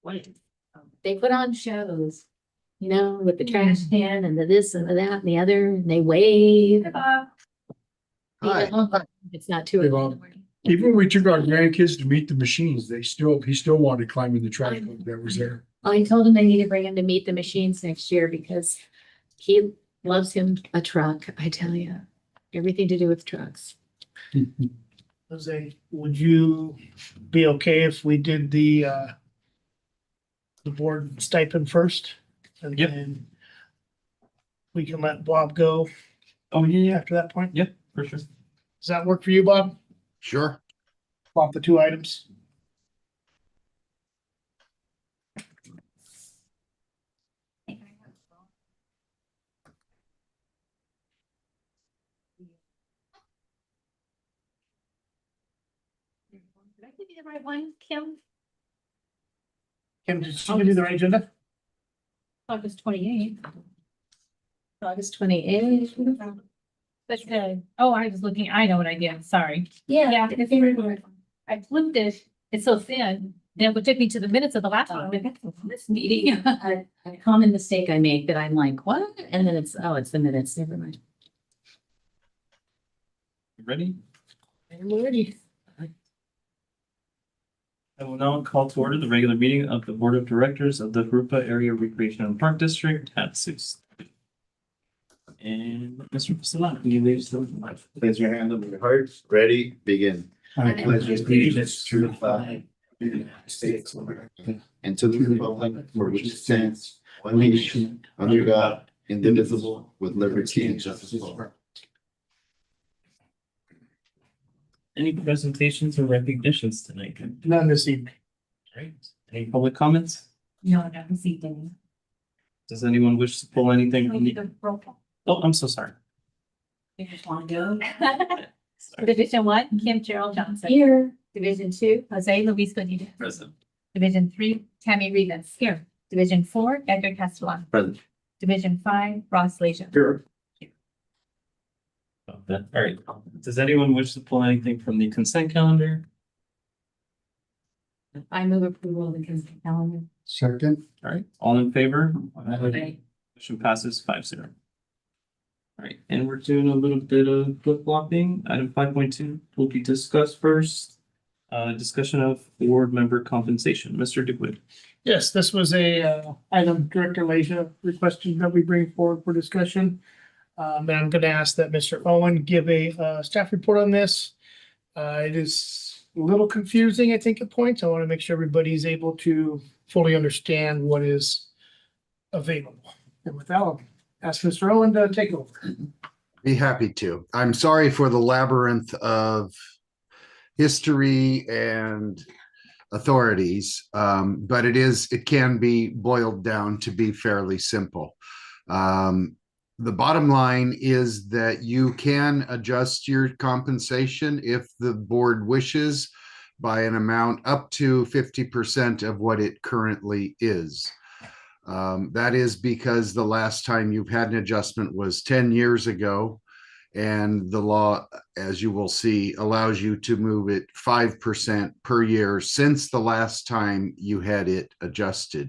what, they put on shows, with the trash can and the this and the that and the other, and they wave. Hi. It's not too Hey, early in the Bob. morning. Even when we took our grandkids to meet the machines, he still wanted to climb in the track that was there. I told him they need to bring him to meet the machines next year because he loves him a truck, I tell you. Everything to do with trucks. Jose, would you be okay if we did the board stipend first? And Yep. then we can let Bob go Oh, yeah, after that point? yeah, for sure. Does that work for you, Bob? Sure. Off the two items? Did I give you the right one, Kim? Kim, did she give you the right agenda? August 28th. August 28th. But oh, I was looking, I know what I did, sorry. Yeah. I flipped it, it's so thin, then it took me to the minutes of the last one, this meeting. A common mistake I make that I'm like, what? And then it's the minutes, never mind. You ready? I'm ready. I will now call to order the regular meeting of the Board of Directors of the Rupa Area Recreation and Park District at 6. And Mr. Fasala, can you lead us to the life? Place your hand on your heart. Ready, begin. I pledge allegiance to the flag of the United States of America and to the republic for which it stands, one nation, under God, indivisible, with liberty and justice for all. Any presentations or recognitions tonight? None this evening. Right. Any public comments? No, I haven't seen any. Does anyone wish to pull anything from the? Oh, I'm so sorry. You just want to go? Division 1, Kim Gerald Johnson. Here. Division 2. Jose Luis Bonita. Present. Division 3, Tammy Rivas. Here. Division 4, Edgar Castellan. Present. Division 5, Ross Leisure. Here. All right. Does anyone wish to pull anything from the consent calendar? I move approval of the consent calendar. Second. All right, all in favor? Aye. Motion passes 5-0. All right, and we're doing a little bit of flip flopping. Item 5.2 will be discussed first. Discussion of board member compensation. Mr. DeWitt. Yes, this was a item Director Leisha requested that we bring forward for discussion. And I'm gonna ask that Mr. Owen give a staff report on this. It is a little confusing, I think, at points. I want to make sure everybody's able to fully understand what is available. And with that, I'll ask Mr. Owen to take over. Be happy to. I'm sorry for the labyrinth of history and authorities, but it can be boiled down to be fairly simple. The bottom line is that you can adjust your compensation if the board wishes by an amount up to 50% of what it currently is. That is because the last time you've had an adjustment was 10 years ago, and the law, as you will see, allows you to move it 5% per year since the last time you had it adjusted.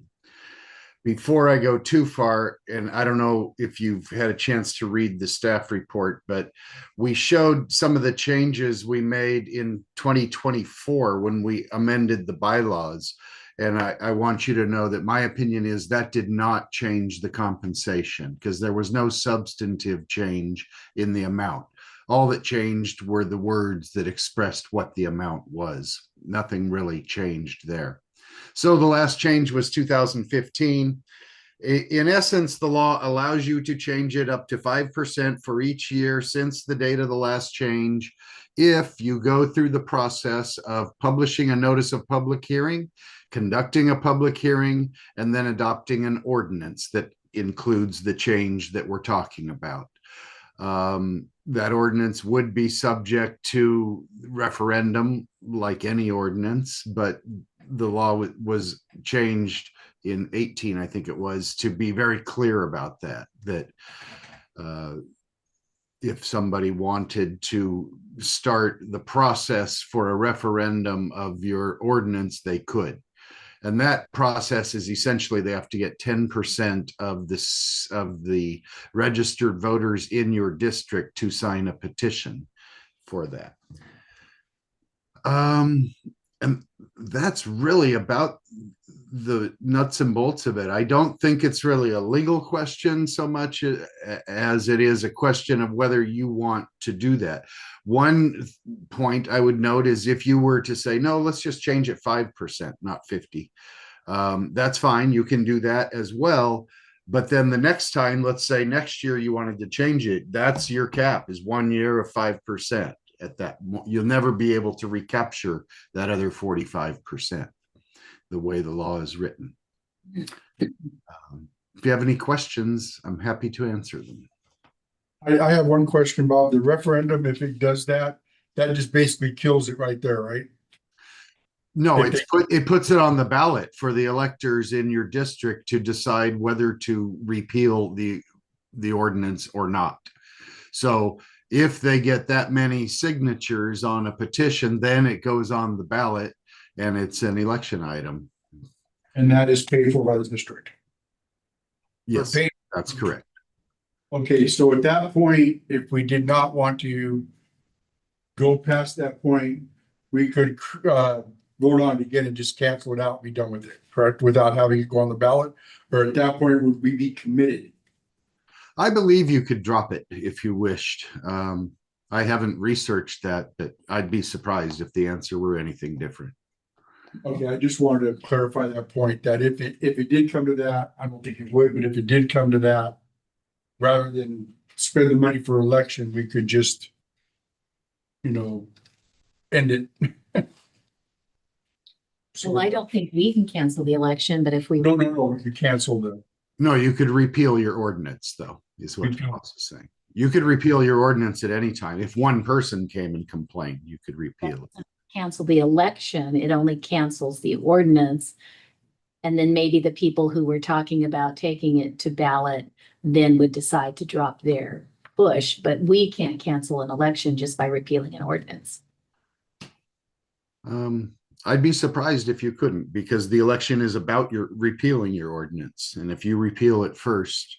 Before I go too far, and I don't know if you've had a chance to read the staff report, but we showed some of the changes we made in 2024 when we amended the bylaws. And I want you to know that my opinion is that did not change the compensation because there was no substantive change in the amount. All that changed were the words that expressed what the amount was. Nothing really changed there. So the last change was 2015. In essence, the law allows you to change it up to 5% for each year since the date of the last change if you go through the process of publishing a notice of public hearing, conducting a public hearing, and then adopting an ordinance that includes the change that we're talking about. That ordinance would be subject to referendum like any ordinance, but the law was changed in 18, I think it was, to be very clear about that if somebody wanted to start the process for a referendum of your ordinance, they could. And that process is essentially they have to get 10% of this of the registered voters in your district to sign a petition for that. And that's really about the nuts and bolts of it. I don't think it's really a legal question so much as it is a question of whether you want to do that. One point I would note is if you were to say, no, let's just change it 5%, not 50. That's fine. You can do that as well. But then the next time, let's say next year you wanted to change it, that's your cap is 1 year of 5%. At that, you'll never be able to recapture that other 45%, the way the law is written. If you have any questions, I'm happy to answer them. I have one question, Bob. The referendum, if it does that, that just basically kills it right there, right? No, it puts it on the ballot for the electors in your district to decide whether to repeal the ordinance or not. So if they get that many signatures on a petition, then it goes on the ballot and it's an election item. And that is paid for by the district. Yes, Paid- that's correct. Okay, so at that point, if we did not want to go past that point, we could vote on it again and just cancel it out and be done with it, correct? Without having it go on the ballot, or at that point, would we be committed? I believe you could drop it if you wished. I haven't researched that, but I'd be surprised if the answer were anything different. Okay, I just wanted to clarify that point, that if it did come to that, I don't think it would, but if it did come to that, rather than spend the money for election, we could just, end it. Well, I don't think we can cancel the election, but if we. No, we could cancel the, No, you could repeal your ordinance, though, is what Repeal. Ross is saying. You could repeal your ordinance at any time. If one person came and complained, you could repeal it. Cancel the election, it only cancels the ordinance. And then maybe the people who were talking about taking it to ballot then would decide to drop their push, but we can't cancel an election just by repealing an ordinance. I'd be surprised if you couldn't, because the election is about your repealing your ordinance. And if you repeal it first,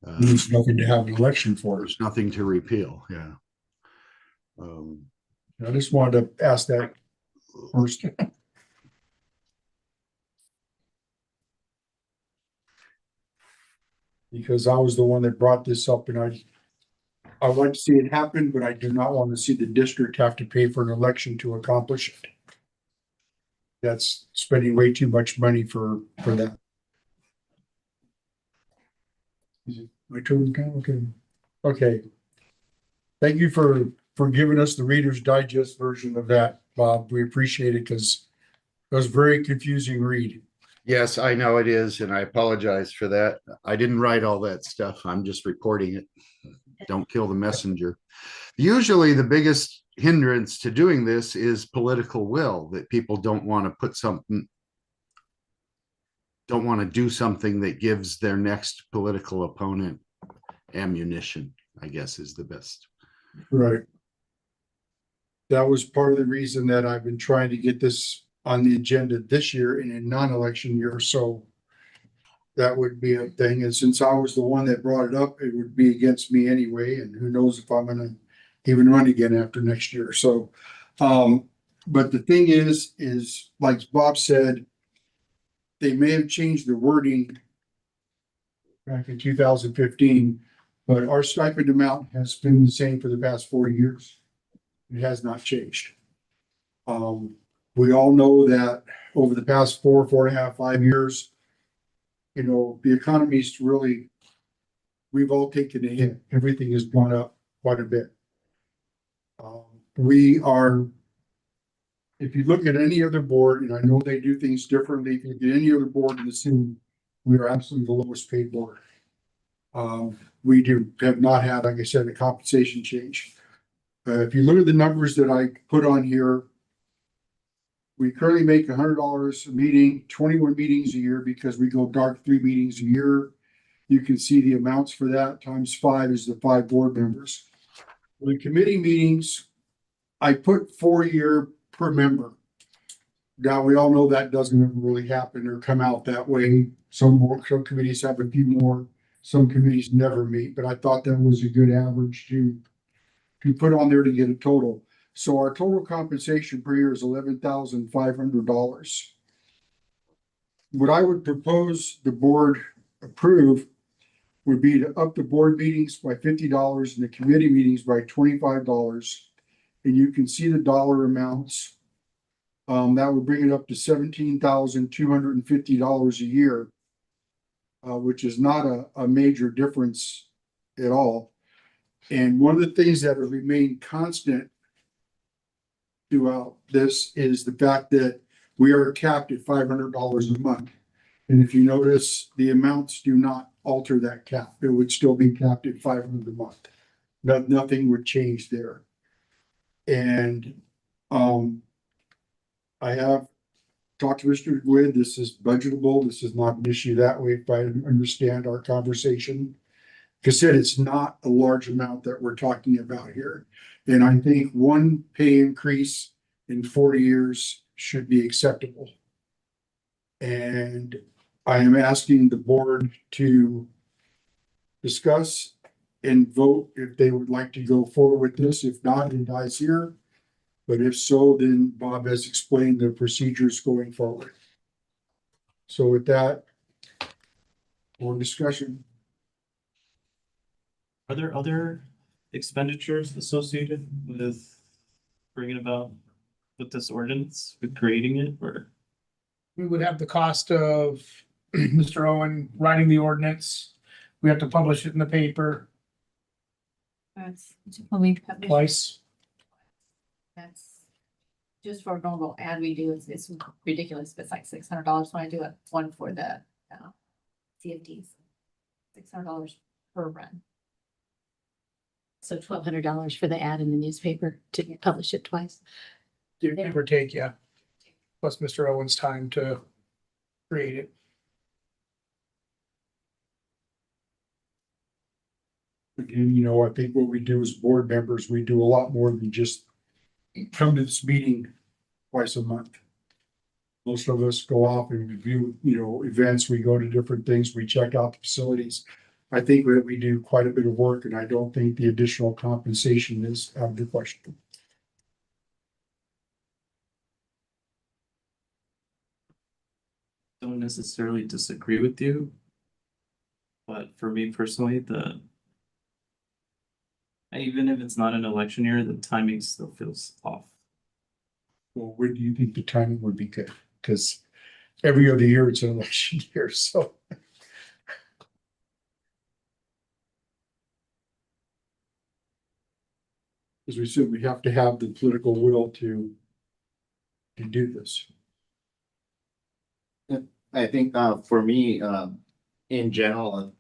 there's nothing to have an election for. there's nothing to repeal. Yeah. I just wanted to ask that first. Because I was the one that brought this up, and I want to see it happen, but I do not want to see the district have to pay for an election to accomplish it. That's spending way too much money for that. Is it my turn? Okay. Thank you for giving us the Reader's Digest version of that, Bob. We appreciate it because it was a very confusing read. Yes, I know it is, and I apologize for that. I didn't write all that stuff. I'm just reporting it. Don't kill the messenger. Usually the biggest hindrance to doing this is political will, that people don't want to do something that gives their next political opponent ammunition, I guess is the best. Right. That was part of the reason that I've been trying to get this on the agenda this year in a non-election year, so that would be a thing. And since I was the one that brought it up, it would be against me anyway, and who knows if I'm gonna even run again after next year. So, but the thing is like Bob said, they may have changed the wording back in 2015, but our stipend amount has been the same for the past 4 years. It has not changed. We all know that over the past 4.5, 5 years, the economy's really, we've all taken a hit. Everything has gone up quite a bit. We are, if you look at any other board, and I know they do things differently, if you look at any other board in the city, we are absolutely the lowest paid board. We have not had, like I said, a compensation change. If you look at the numbers that I put on here, we currently make $100 a meeting, 21 meetings a year, because we go dark 3 meetings a year. You can see the amounts for that times 5 is the 5 board members. The committee meetings, I put 4 year per member. Now, we all know that doesn't ever really happen or come out that way. Some committees have a few more, some committees never meet, but I thought that was a good average to put on there to get a total. So our total compensation per year is $11,500. What I would propose the board approve would be to up the board meetings by $50 and the committee meetings by $25. And you can see the dollar amounts. That would bring it up to $17,250 a year, which is not a major difference at all. And one of the things that have remained constant throughout this is the fact that we are capped at $500 a month. And if you notice, the amounts do not alter that cap. It would still be capped at $500 a month. Nothing would change there. And I have talked to Mr. Gwynn. This is budgetable. This is not an issue that way, if I understand our conversation. Like I said, it's not a large amount that we're talking about here. And I think one pay increase in 40 years should be acceptable. And I am asking the board to discuss and vote if they would like to go forward with this. If not, it dies here. But if so, then Bob has explained the procedures going forward. So with that, more discussion. Are there other expenditures associated with bringing about with this ordinance, with creating it, or? We would have the cost of Mr. Owen writing the ordinance. We have to publish it in the paper That's when we publish. twice. That's just for a normal ad we do. It's ridiculous, but it's like $600 when I do it, one for the CFDs. $600 per run. So $1,200 for the ad in the newspaper to publish it twice. Give or take, yeah. Plus Mr. Owen's time to create it. Again, I think what we do as board members, we do a lot more than just come to this meeting twice a month. Most of us go off and review, events, we go to different things, we check out the facilities. I think that we do quite a bit of work, and I don't think the additional compensation is out of the question. Don't necessarily disagree with you. But for me personally, even if it's not an election year, the timing still feels off. Well, when do you think the timing would be good? Because every other year it's an election year, so. As we said, we have to have the political will to do this. I think for me, in general,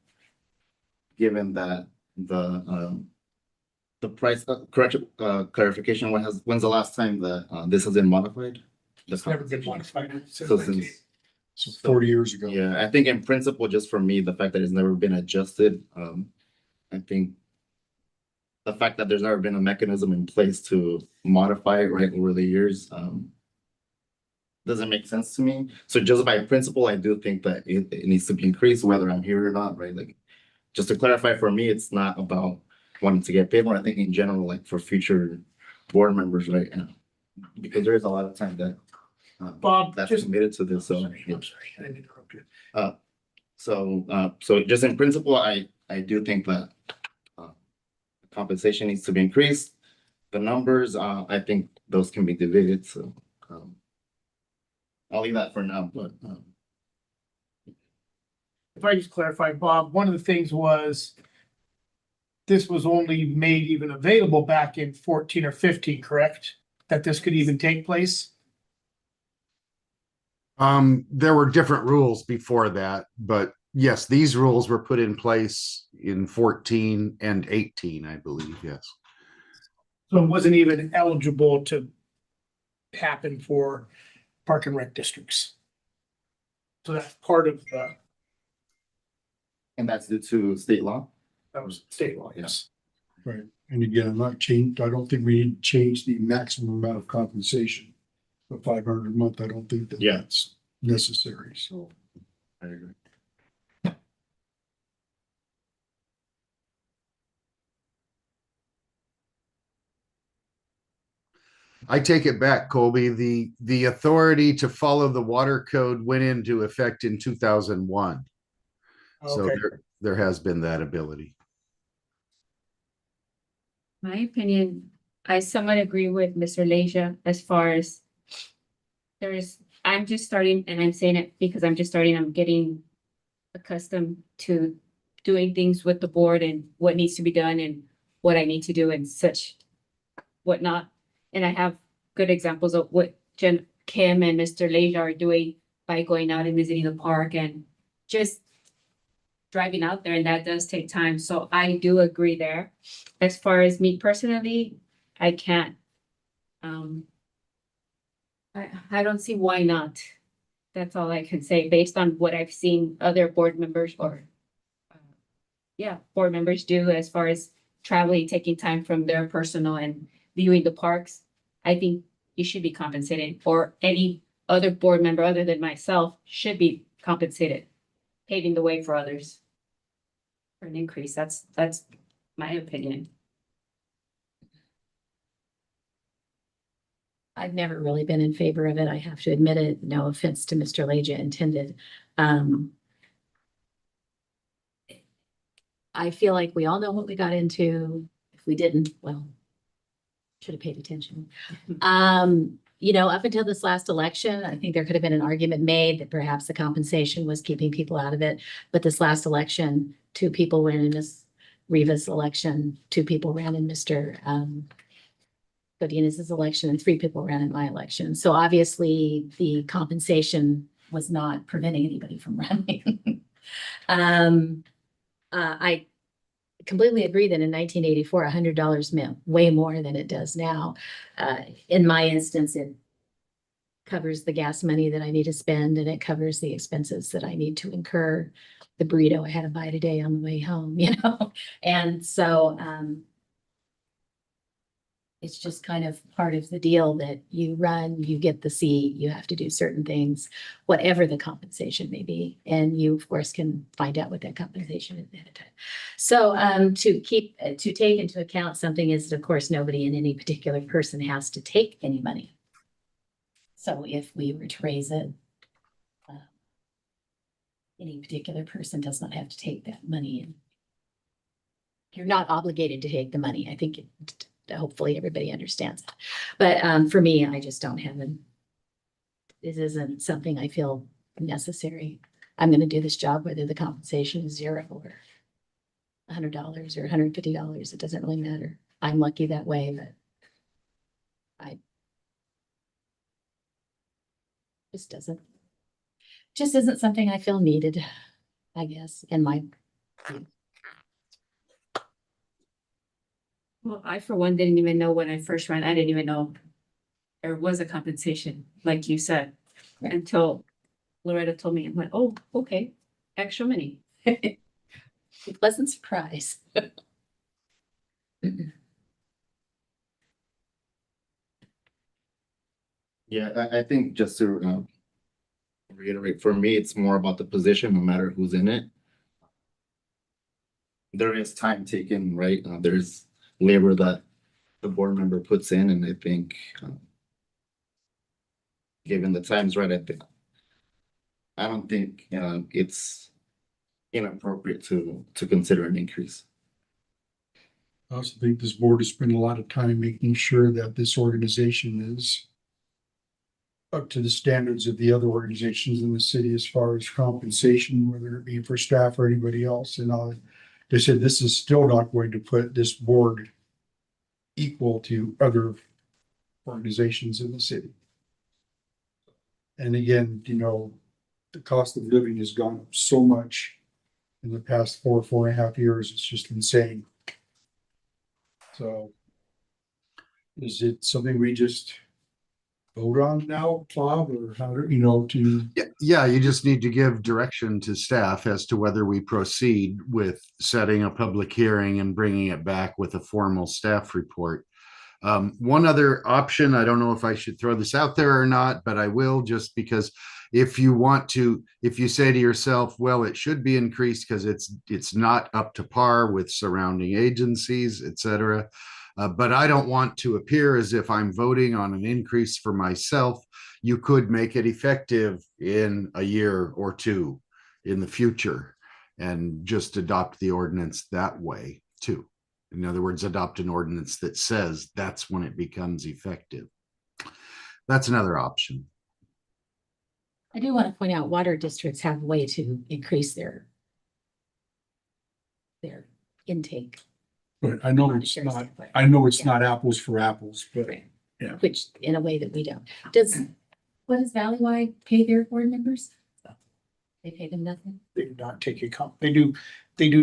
given that the price correction clarification, when's the last time that this has been modified? It's never been modified. So since, So 40 years ago. yeah, I think in principle, just for me, the fact that it's never been adjusted, I think the fact that there's never been a mechanism in place to modify it right over the years, doesn't make sense to me. So just by principle, I do think that it needs to be increased, whether I'm here or not, right? Like, just to clarify, for me, it's not about wanting to get paid more. I think in general, like for future board members, right? Because there is a lot of time that Bob, that's just. committed to this. So, I'm sorry, I didn't interrupt you. so just in principle, I do think that compensation needs to be increased. The numbers, I think those can be debated. So I'll leave that for now. But If I just clarify, Bob, one of the things was this was only made even available back in 14 or 15, correct? That this could even take place? There were different rules before that, but yes, these rules were put in place in 14 and 18, I believe, yes. So it wasn't even eligible to happen for park and rec districts. So that's part of the, and that's due to state law. that was state law, yes. Right. And again, I don't think we need to change the maximum amount of compensation. the 500 a month, I don't think that Yeah. that's necessary, so. I agree. I take it back, Colby. The authority to follow the water code went into effect in 2001. So Okay. there has been that ability. My opinion, I somewhat agree with Mr. Leisure as far as I'm just starting, and I'm saying it because I'm just starting, I'm getting accustomed to doing things with the board and what needs to be done and what I need to do and such whatnot. And I have good examples of what Kim and Mr. Leisure are doing by going out and visiting the park and just driving out there, and that does take time. So I do agree there. As far as me personally, I can't. I don't see why not. That's all I can say, based on what I've seen other board members or board members do as far as traveling, taking time from their personal and viewing the parks. I think you should be compensated, or any other board member other than myself should be compensated, paving the way for others for an increase. That's my opinion. I've never really been in favor of it. I have to admit it. No offense to Mr. Leja intended. I feel like we all know what we got into. If we didn't, well, should have paid attention. Up until this last election, I think there could have been an argument made that perhaps the compensation was keeping people out of it. But this last election, 2 people ran in Ms. Rivas' election, 2 people ran in Mr. Godinez's election, and 3 people ran in my election. So obviously the compensation was not preventing anybody from running. I completely agree that in 1984, $100 meant way more than it does now. In my instance, it covers the gas money that I need to spend, and it covers the expenses that I need to incur. The burrito I had to buy today on the way home, and so it's just kind of part of the deal that you run, you get the seat, you have to do certain things, whatever the compensation may be. And you, of course, can find out what that compensation is ahead of time. So to take into account something is that, of course, nobody in any particular person has to take any money. So if we were to raise it, any particular person does not have to take that money. And you're not obligated to take the money. I think hopefully everybody understands that. But for me, I just don't have this isn't something I feel necessary. I'm going to do this job, whether the compensation is $0 or $100 or $150. It doesn't really matter. I'm lucky that way, but just isn't something I feel needed, I guess, in my view. Well, I, for one, didn't even know when I first ran, I didn't even know there was a compensation, like you said, until Loretta told me. I'm like, oh, okay, extra money. Pleasant surprise. Yeah, I think just to reiterate, for me, it's more about the position, no matter who's in it. There is time taken, right? There's labor that the board member puts in, and I think given the times right, I don't think it's inappropriate to consider an increase. I also think this board has spent a lot of time making sure that this organization is up to the standards of the other organizations in the city as far as compensation, whether it be for staff or anybody else. And they said this is still not going to put this board equal to other organizations in the city. And again, the cost of living has gone up so much in the past 4.5 years. It's just insane. So is it something we just vote on now, Bob, or how to? Yeah, you just need to give direction to staff as to whether we proceed with setting a public hearing and bringing it back with a formal staff report. One other option, I don't know if I should throw this out there or not, but I will, just because if you want to, if you say to yourself, well, it should be increased because it's not up to par with surrounding agencies, et cetera. But I don't want to appear as if I'm voting on an increase for myself. You could make it effective in a year or two in the future and just adopt the ordinance that way too. In other words, adopt an ordinance that says that's when it becomes effective. That's another option. I do want to point out water districts have a way to increase their intake. But I know on a it's share not, standpoint. I know it's Yeah. not apples for apples, but Right. yeah. Which in a way that we don't. What does Valleywide pay their board members? They pay them nothing? They do not take a comp. They do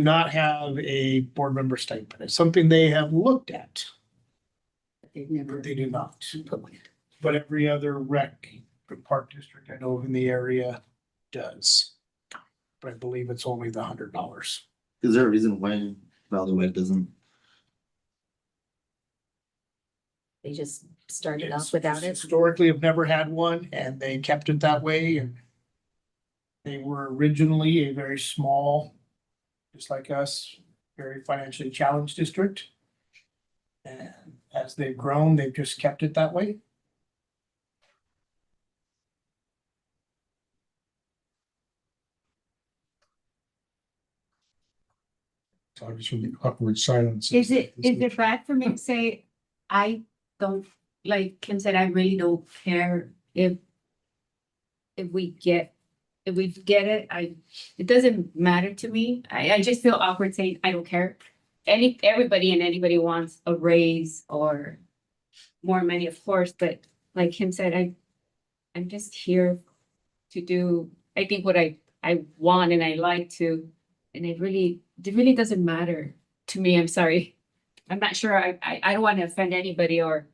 not have a board member stipend. It's something they have looked at, But they've never but they do not. put one. But every other rec park district I know of in the area does. But I believe it's only the $100. Is there a reason why Valley doesn't? They just started It's off without it. Historically have never had one and they kept it that way and they were originally a very small, just like us, very financially challenged district. And as they've grown, they've just kept it that way. So I'm just from the awkward silence. Is it bad for me to say, I don't, like Kim said, I really don't care if we get it, it doesn't matter to me. I just feel awkward saying, I don't care. Everybody wants a raise or more money, of course, but like Kim said, I'm just here to do, I think what I want and I like to, and it really doesn't matter to me. I'm sorry. I'm not sure. I don't want to offend anybody or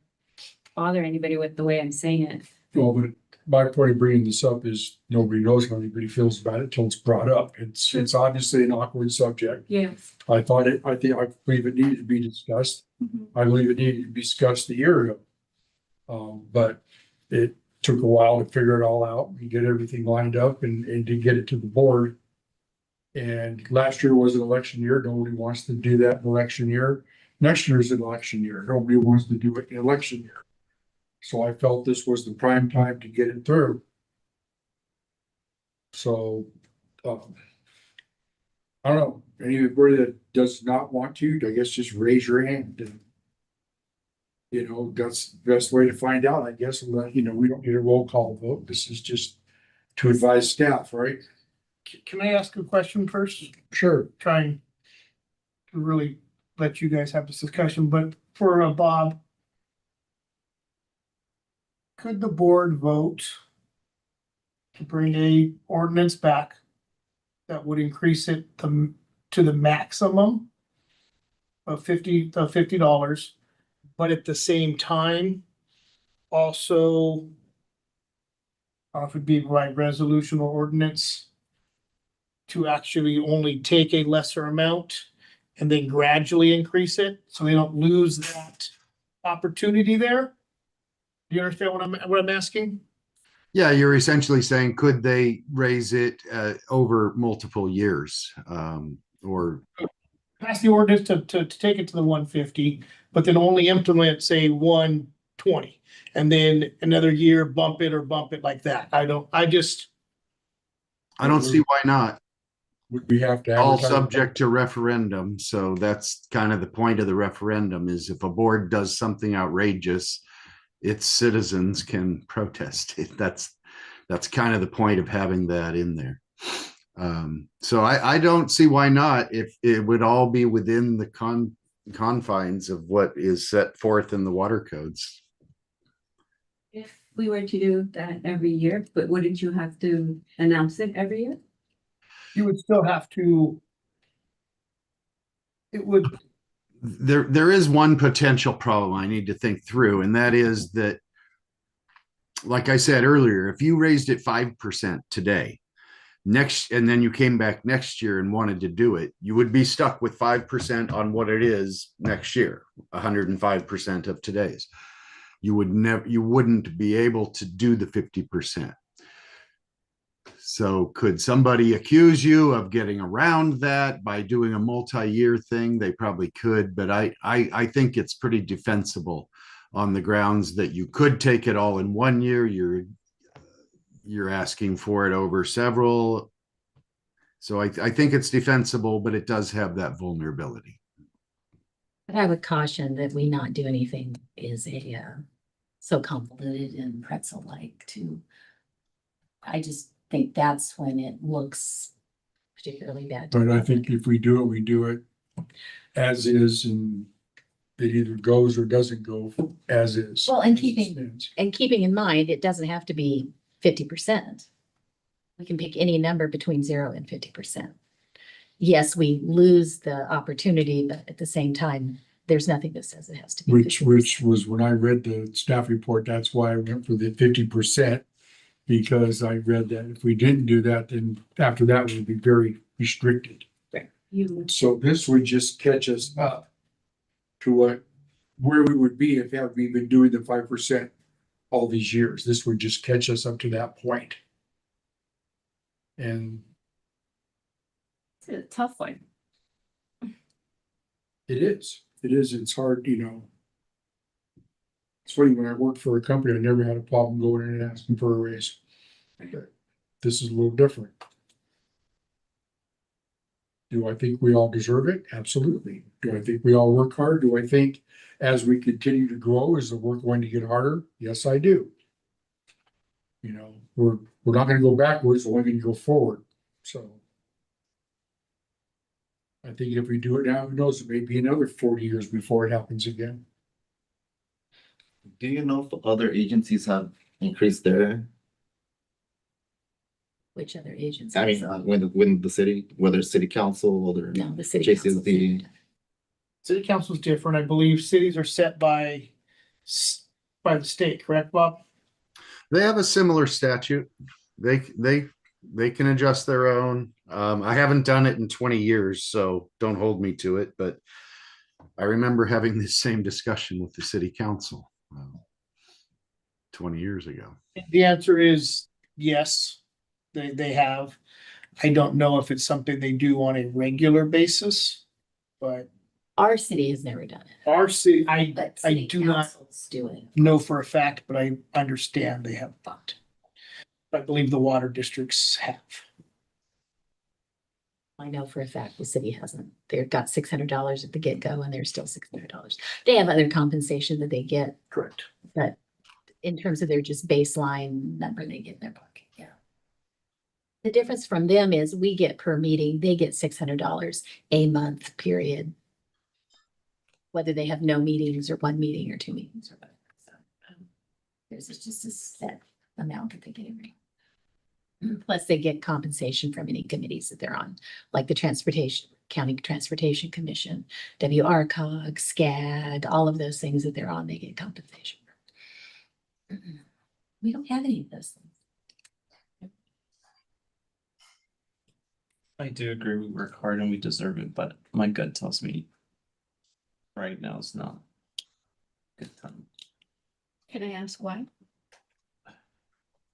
bother anybody with the way I'm saying it. Well, but my point of bringing this up is nobody knows how anybody feels about it till it's brought up. It's obviously an awkward subject. Yeah. I believe it needed to be discussed. I believe it needed to be discussed a year ago. But it took a while to figure it all out and get everything lined up and to get it to the board. And last year was an election year. Nobody wants to do that in election year. Next year is an election year. Nobody wants to do it in election year. So I felt this was the prime time to get it through. So, I don't know, anybody that does not want to, I guess just raise your hand and that's the best way to find out, I guess. We don't need a roll call vote. This is just to advise staff, right? Can I ask a question first? Sure. Trying to really let you guys have this discussion, but for Bob, could the board vote to bring a ordinance back that would increase it to the maximum of $50, but at the same time also, I don't know if it'd be by resolution or ordinance, to actually only take a lesser amount and then gradually increase it, so they don't lose that opportunity there? Do you understand what I'm asking? Yeah, you're essentially saying, could they raise it over multiple years? Or Pass the ordinance to take it to the 150, but then only implement, say, 120. And then another year bump it like that. I don't see why not. Would we have to All advertise? subject to referendum. So that's kind of the point of the referendum, is if a board does something outrageous, its citizens can protest it. That's kind of the point of having that in there. So I don't see why not, if it would all be within the confines of what is set forth in the water codes. If we were to do that every year, but wouldn't you have to announce it every year? You would still have to. It would. There is one potential problem I need to think through, and that is that, like I said earlier, if you raised it 5% today, and then you came back next year and wanted to do it, you would be stuck with 5% on what it is next year, 105% of today's. You wouldn't be able to do the 50%. So could somebody accuse you of getting around that by doing a multi-year thing? They probably could, but I think it's pretty defensible on the grounds that you could take it all in one year. You're asking for it over several. So I think it's defensible, but it does have that vulnerability. But I would caution that we not do anything is so convoluted and pretzel-like too. I just think that's when it looks particularly bad. to But I the think public. if we do it as is, and it either goes or doesn't go as is. Well, and as it keeping- stands. And keeping in mind, it doesn't have to be 50%. We can pick any number between 0 and 50%. Yes, we lose the opportunity, but at the same time, there's nothing that says it has to be. Which 50%. was when I read the staff report, that's why I went for the 50%. Because I read that if we didn't do that, then after that, we'd be very restricted. You, So this would just catch us up to where we would be if had we been doing the 5% all these years. This would just catch us up to that point. And It's a tough one. it's hard, It's funny, when I worked for a company, I never had a problem going in and asking for a raise. But this is a little different. Do I think we all deserve it? Absolutely. Do I think we all work hard? Do I think as we continue to grow, is the work going to get harder? Yes, I do. We're not gonna go backwards, we're only gonna go forward, so. I think if we do it now, who knows, it may be another 40 years before it happens again. Do you know if other agencies have increased their, which other agencies? I mean, when the city, whether it's city council, whether No, the city. council's JCSD. different. City council is different. I believe cities are set by the state, correct, Bob? They have a similar statute. They can adjust their own. I haven't done it in 20 years, so don't hold me to it, but I remember having this same discussion with the city council 20 years ago. The answer is yes, they have. I don't know if it's something they do on a regular basis, but Our city has never done it, our city, but I city do not councils do it. know for a fact, but I understand they have not. I believe the water districts have. I know for a fact the city hasn't. They've got $600 at the get-go and they're still $600. They have other compensation that they get, Correct. but in terms of their just baseline number they get in their pocket, yeah. The difference from them is we get per meeting, they get $600 a month, period. Whether they have no meetings or one meeting or two meetings or whatever. So, there's just a set amount that they get every. Plus they get compensation from any committees that they're on, like the County Transportation Commission, WRCOG, SCAD, all of those things that they're on, they get compensation. We don't have any of those things. I do agree, we work hard and we deserve it, but my gut tells me right now is not a good time. Can I ask why?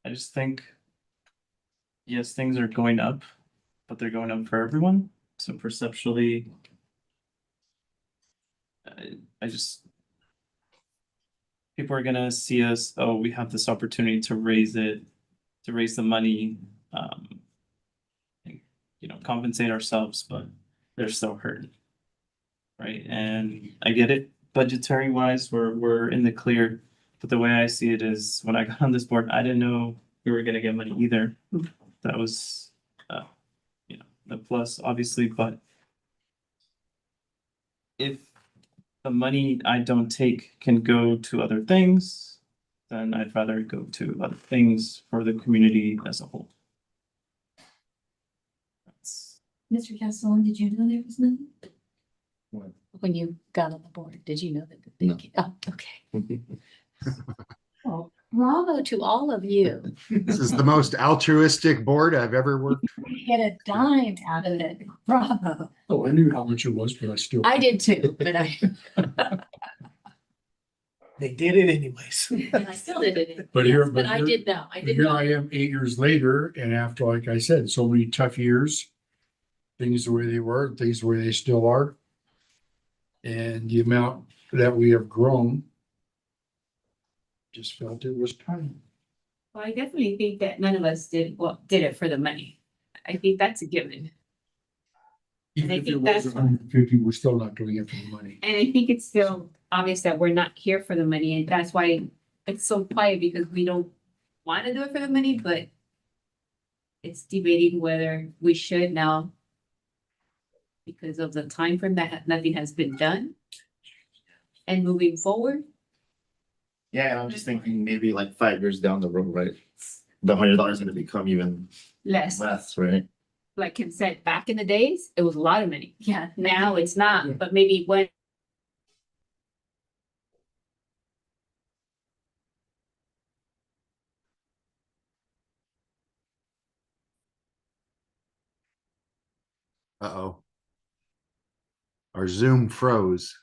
I just think, yes, things are going up, but they're going up for everyone. So perceptually, I just, people are gonna see us, oh, we have this opportunity to raise it, to raise the money, compensate ourselves, but they're still hurting. Right, and I get it, budgetary wise, we're in the clear, but the way I see it is, when I got on this board, I didn't know we were gonna get money either. That was, the plus, obviously, but if the money I don't take can go to other things, then I'd rather go to other things for the community as a whole. Mr. Castellan, did you know there was none? What? When you got on the board, did you know that? No. Oh, okay. Bravo to all of you. This is the most altruistic board I've ever worked. Get a dime out of it. Bravo. Oh, I knew how much it was, but I still. I did too, but They did it anyways. I still did it. But here, But I did know. I did Here know. I am 8 years later, and after, like I said, so many tough years, things the way they were, things the way they still are. And the amount that we have grown. Just felt it was time. Well, I definitely think that none of us did it for the money. I think that's a given. Even I if think it was that's- 150, we're still not doing it for the money. And I think it's still obvious that we're not here for the money, and that's why it's so quiet, because we don't want to do it for the money, but it's debating whether we should now because of the time frame that nothing has been done. And moving forward, Yeah, I'm just thinking maybe like 5 years down the road, right? The $100 is gonna become even less, less, right? like Kim said, back in the days, it was a lot of money. Yeah. Now it's not, but maybe when Uh-oh. Our Zoom froze.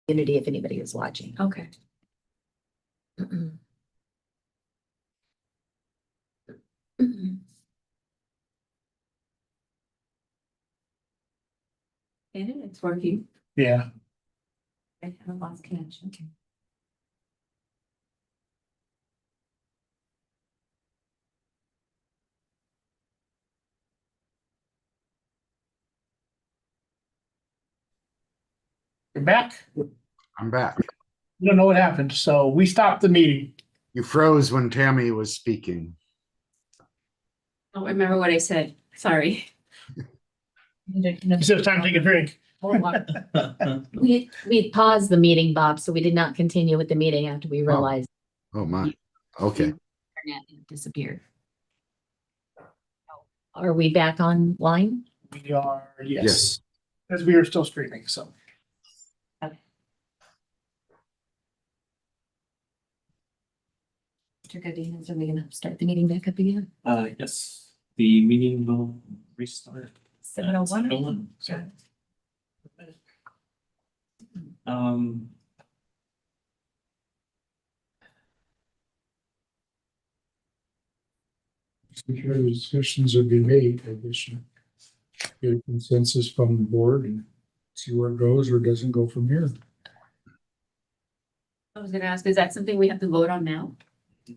Community, if anybody is watching. okay. And it's working. Yeah. I have lost connection. You're back. I'm back. You don't know what happened, so we stopped the meeting. You froze when Tammy was speaking. I don't remember what I said. Sorry. You said it's time to take a drink. We paused the meeting, Bob, so we did not continue with the meeting after we realized Oh, my. Okay. internet had disappeared. Are we back online? We are, yes, Yes. because we are still streaming, so. Mr. Godinez, are we gonna start the meeting back up again? Yes, the meeting will restart. 7:01? 7:01, so. Um, Sure, the discussions have been made, I guess you get a consensus from the board and see where it goes or doesn't go from here. I was gonna ask, is that something we have to vote on now?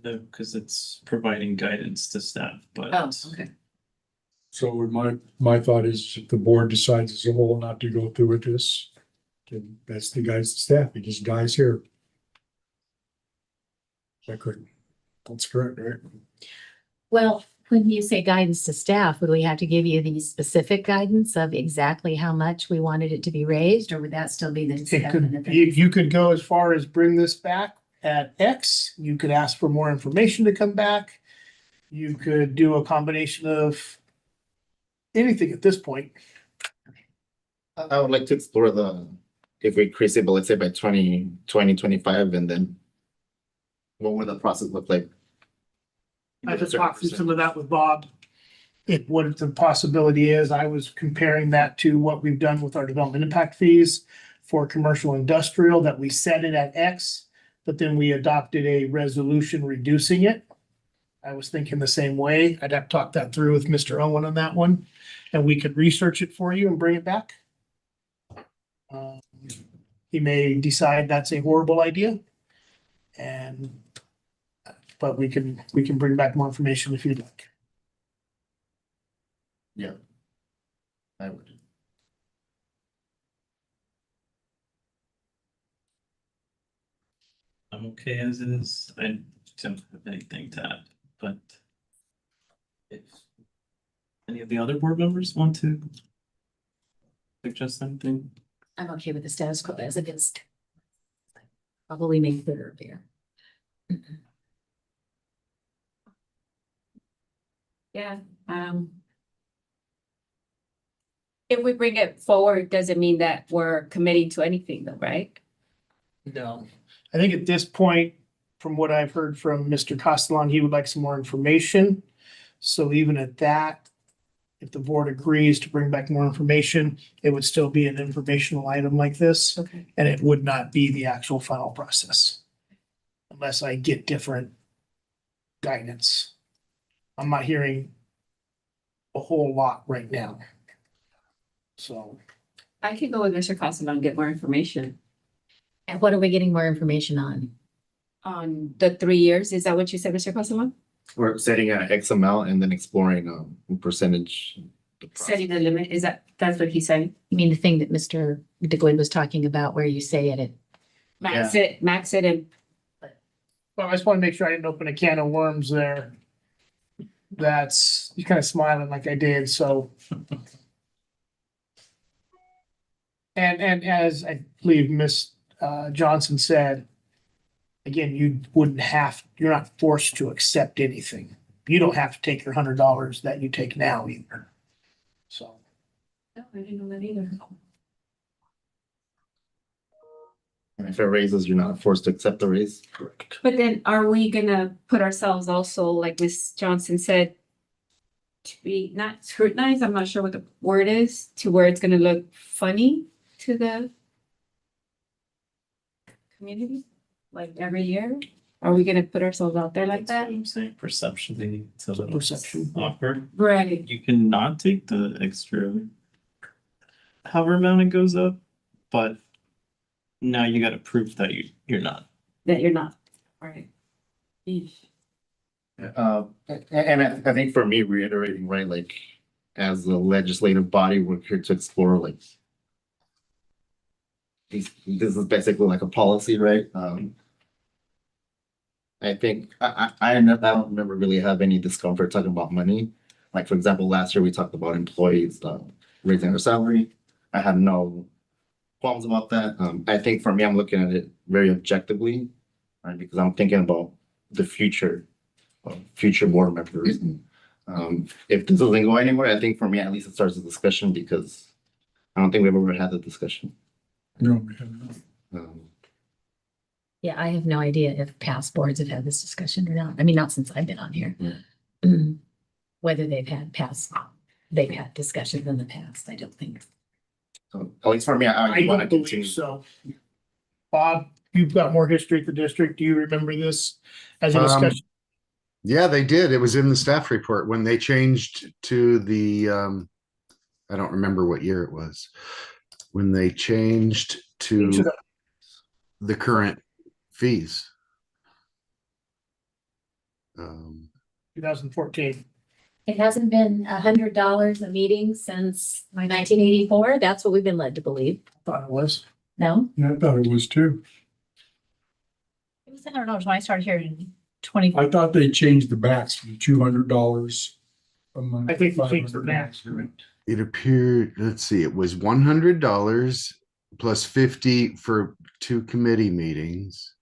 no, because it's providing guidance to staff, but. Oh, okay. So my thought is if the board decides as a whole not to go through with this, then that's the guys, staff, it just dies here. That's correct, right? Well, when you say guidance to staff, would we have to give you the specific guidance of exactly how much we wanted it to be raised, or would that still be the It step? could, you could go as far as bring this back at X. You could ask for more information to come back. You could do a combination of anything at this point. I would like to explore if we increase it, but let's say by 2025, and then what would the process look like? I just talked through some of that with Bob. What the possibility is, I was comparing that to what we've done with our development impact fees for commercial industrial, that we set it at X, but then we adopted a resolution reducing it. I was thinking the same way. I'd have to talk that through with Mr. Owen on that one, and we could research it for you and bring it back. He may decide that's a horrible idea. And but we can bring back more information if you'd like. Yeah. I would. I'm okay as is. I don't have anything to add, but if any of the other board members want to suggest anything, I'm okay with the status quo as it is. Probably make clearer there. Yeah, if we bring it forward, doesn't mean that we're committing to anything though, right? No. I think at this point, from what I've heard from Mr. Castellan, he would like some more information. So even at that, if the board agrees to bring back more information, it would still be an informational item like this, Okay. and it would not be the actual final process. Unless I get different guidance. I'm not hearing a whole lot right now. So. I could go with Mr. Castellan and get more information And what are we getting more information on? on the 3 years. Is that what you said, Mr. Castellan? We're setting an X amount and then exploring percentage. Setting the limit, that's what he said? You mean the thing that Mr. DeGoy was talking about where you say it, Max it and Well, I just want to make sure I didn't open a can of worms there. That's, you're kind of smiling like I did, so. And as I believe Miss Johnson said, again, you're not forced to accept anything. You don't have to take your $100 that you take now either. So. No, I didn't know that either. And if it raises, you're not forced to accept the raise. Correct. But then are we gonna put ourselves also, like Ms. Johnson said, to be not scrutinized, I'm not sure what the word is, to where it's gonna look funny to the community, like every year? Are we gonna put ourselves out there like that's what that? I'm saying, perception, it's a little Perception. awkward. Right. You cannot take the extra however amount it goes up, but now you gotta prove that you're not. That you're not, right? Eesh. And I think for me, reiterating, right, like, as a legislative body, we're here to explore, like, this is basically like a policy, right? I think, I don't remember really have any discomfort talking about money. Like, for example, last year we talked about employees, raising their salary. I had no qualms about that. I think for me, I'm looking at it very objectively, right? Because I'm thinking about the future of future board members. If this doesn't go anywhere, I think for me, at least it starts a discussion because I don't think we've ever had the discussion. No, we have not. yeah, I have no idea if past boards have had this discussion or not. I mean, not since I've been on here. Whether they've had discussions in the past, I don't think. So at least for me, I I want to don't believe continue. so. Bob, you've got more history at the district. Do you remember this as a discussion? Yeah, they did. It was in the staff report when they changed to the, I don't remember what year it was. When they changed to the current fees. 2014. It hasn't been $100 a meeting since 1984. That's what we've been led to believe. Thought it was. No? Yeah, I thought it was too. It was $100 when I started here in 20. I thought they changed the backs from $200 a month. I think to we changed the $500. max. It appeared, let's see, it was $100 plus 50 for 2 committee meetings.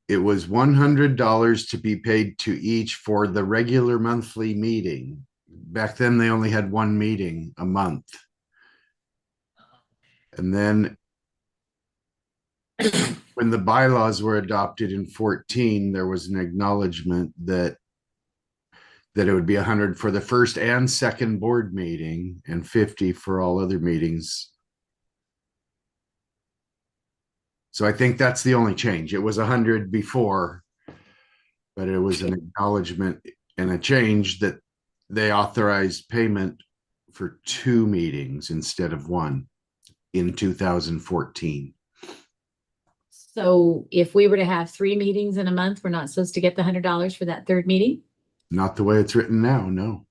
It was $100 to be paid to each for the regular monthly meeting. Back then, they only had 1 meeting a month. And then when the bylaws were adopted in 14, there was an acknowledgement that it would be 100 for the first and second board meeting and 50 for all other meetings. So I think that's the only change. It was 100 before, but it was an acknowledgement and a change that they authorized payment for 2 meetings instead of 1 in 2014. So if we were to have 3 meetings in a month, we're not supposed to get the $100 for that third meeting? Not the way it's written now, no.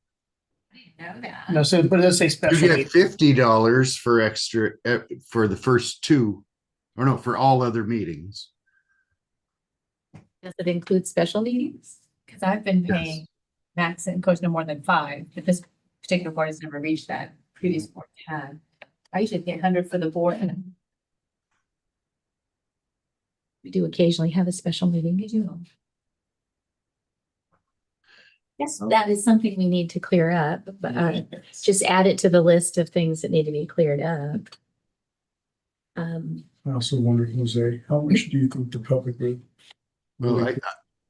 Know that. No, so, but it does say You special get meeting. $50 for extra, for the first 2, or no, for all other meetings. Does it include special meetings? Cause I've been Yes. paying max and course no more than 5, but this particular board has never reached that. Previous board had. I usually pay 100 for the board and We do occasionally have a special meeting. Yes, that is something we need to clear up, but just add it to the list of things that need to be cleared up. I also wondered, Jose, how much do you think the public would? Well,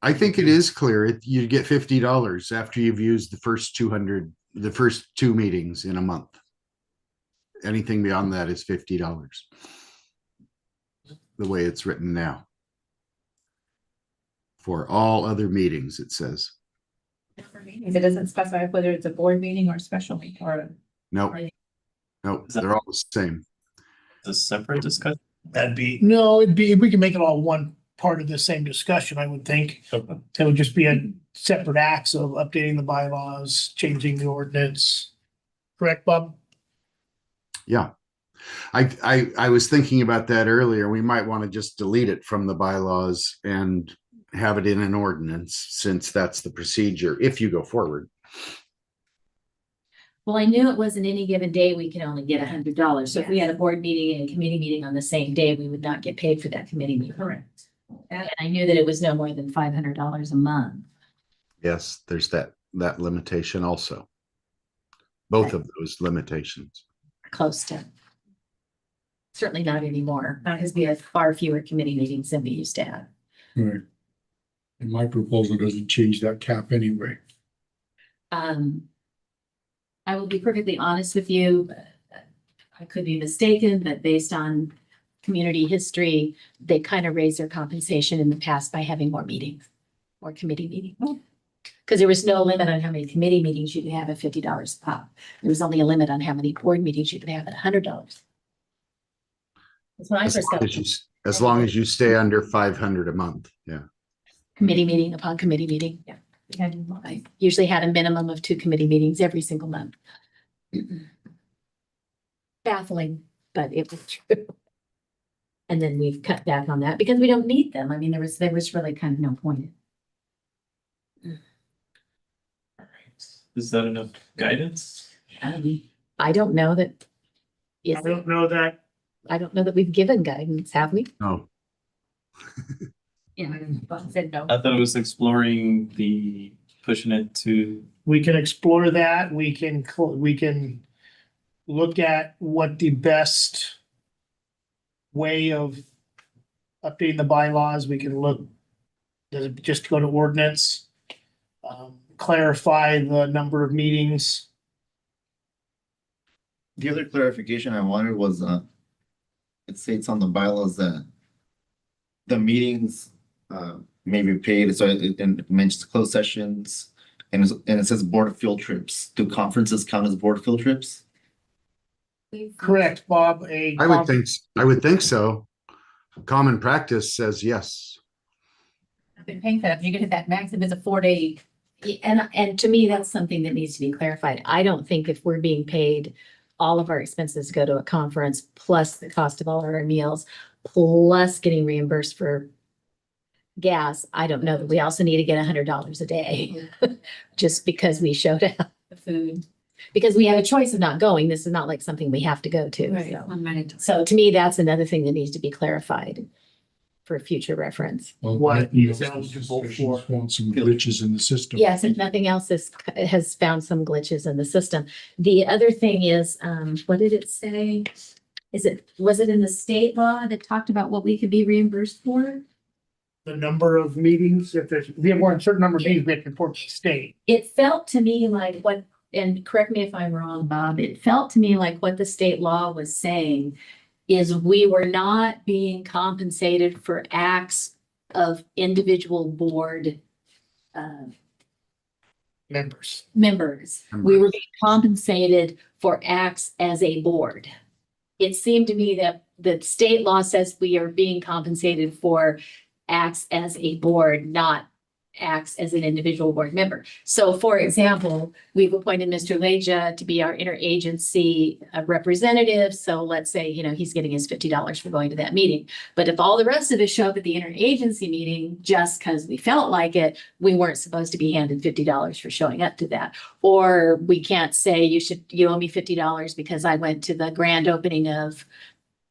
I think it is clear. You get $50 after you've used the first 200, the first 2 meetings in a month. Anything beyond that is $50. The way it's written now. For all other meetings, it says. it doesn't specify whether it's a board meeting or a special meeting or. Nope. Right. Nope, Is that- they're all the same. It's a separate discussion. That'd be, no, it'd be, we can make it all one part of the same discussion, I would think. It would just be a separate acts of updating the bylaws, changing the ordinance. Correct, Bob? Yeah. I was thinking about that earlier. We might want to just delete it from the bylaws and have it in an ordinance, since that's the procedure if you go forward. Well, I knew it wasn't any given day we can only get $100. So if we had a board meeting and a committee meeting on the same day, we would not get paid for that committee meeting. Correct. And I knew that it was no more than $500 a month. Yes, there's that limitation also. Both of those limitations. Close to. Certainly not anymore, because we have far fewer committee meetings than we used to have. Right. And my proposal doesn't change that cap anyway. I will be perfectly honest with you. I could be mistaken, but based on community history, they kind of raised their compensation in the past by having more meetings, more committee meetings. Because there was no limit on how many committee meetings you could have at $50 a pop. There was only a limit on how many board meetings you could have at $100. That's when I As first long got as you, as long as you stay under 500 a month, yeah. committee meeting upon committee meeting. Yeah. I usually had a minimum of 2 committee meetings every single month. Baffling, but it was true. And then we've cut back on that because we don't need them. I mean, there was really kind of no point. Is that enough guidance? I don't know that. I don't know that. I don't know that we've given guidance, have we? No, Yeah. Bob said no. I thought it was exploring the pushing it to, We can explore that. We can look at what the best way of updating the bylaws. We can look, does it just go to ordinance? Clarify the number of meetings. The other clarification I wanted was, it states on the bylaws that the meetings, may be paid, so it mentions closed sessions, and it says board field trips. Do conferences count as board field trips? Correct, Bob. I would think so. Common practice says yes. I've been paying for that. You get hit that max if it's a 4-day. And to me, that's something that needs to be clarified. I don't think if we're being paid, all of our expenses go to a conference, plus the cost of all our meals, plus getting reimbursed for gas. I don't know that we also need to get $100 a day just because we showed up. The food. Because we have a choice of not going. This is not like something we have to go to. Right. So. So to me, that's another thing that needs to be clarified for future reference. What You know, is eligible discussions for. found some glitches in the system. Yes, if nothing else has found some glitches in the system. The other thing is, what did it say? Was it in the state law that talked about what we could be reimbursed for? The number of meetings, if we have more than a certain number of meetings, we have to report to the state. It felt to me like what, and correct me if I'm wrong, Bob, it felt to me like what the state law was saying is we were not being compensated for acts of individual board Members. members. We were being compensated for acts as a board. It seemed to me that the state law says we are being compensated for acts as a board, not acts as an individual board member. So for example, we've appointed Mr. Leja to be our interagency representative. So let's say, he's getting his $50 for going to that meeting. But if all the rest of us show up at the interagency meeting just because we felt like it, we weren't supposed to be handed $50 for showing up to that. Or we can't say you owe me $50 because I went to the grand opening of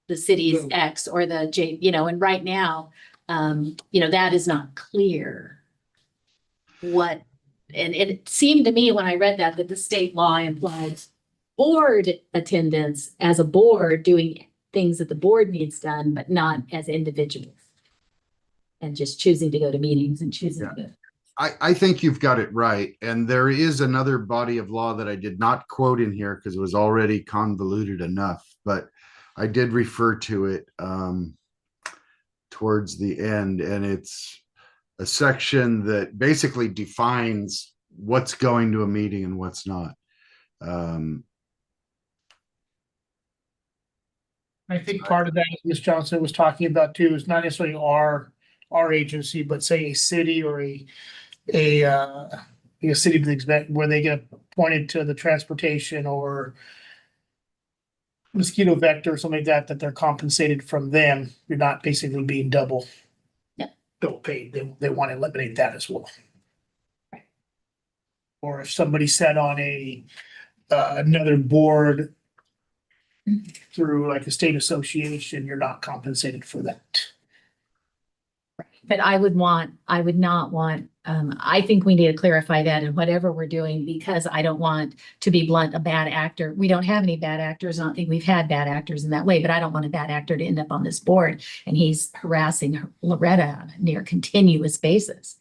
the city's X or the J, and right now, that is not clear. And it seemed to me when I read that the state law implies board attendance as a board doing things that the board needs done, but not as individuals. And just choosing to go to meetings and choosing to. I think you've got it right. And there is another body of law that I did not quote in here because it was already convoluted enough, but I did refer to it towards the end, and it's a section that basically defines what's going to a meeting and what's not. I think part of that, as Ms. Johnson was talking about too, is not necessarily our agency, but say a city or a city where they get appointed to the transportation or mosquito vector or something like that they're compensated from them. You're not basically being double paid. They want to eliminate that as well. Right. Or if somebody sat on another board through like a state association, you're not compensated for that. But I would not want, I think we need to clarify that in whatever we're doing, because I don't want, to be blunt, a bad actor. We don't have any bad actors. I don't think we've had bad actors in that way, but I don't want a bad actor to end up on this board and he's harassing Loretta on a near continuous basis.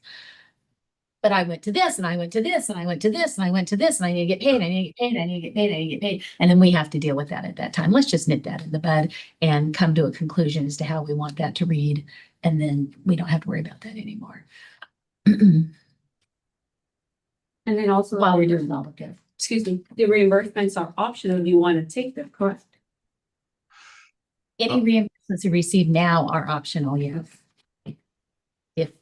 But I went to this and I went to this and I went to this and I went to this and I need to get paid. I need to get paid. I need to get paid. I need to get paid. And then we have to deal with that at that time. Let's just nip that in the bud and come to a conclusion as to how we want that to read. And then we don't have to worry about that anymore. And then also, While we're doing all of this. excuse me, the reimbursements are optional if you want to take them, correct? Any reimbursements you receive now are optional, yes. If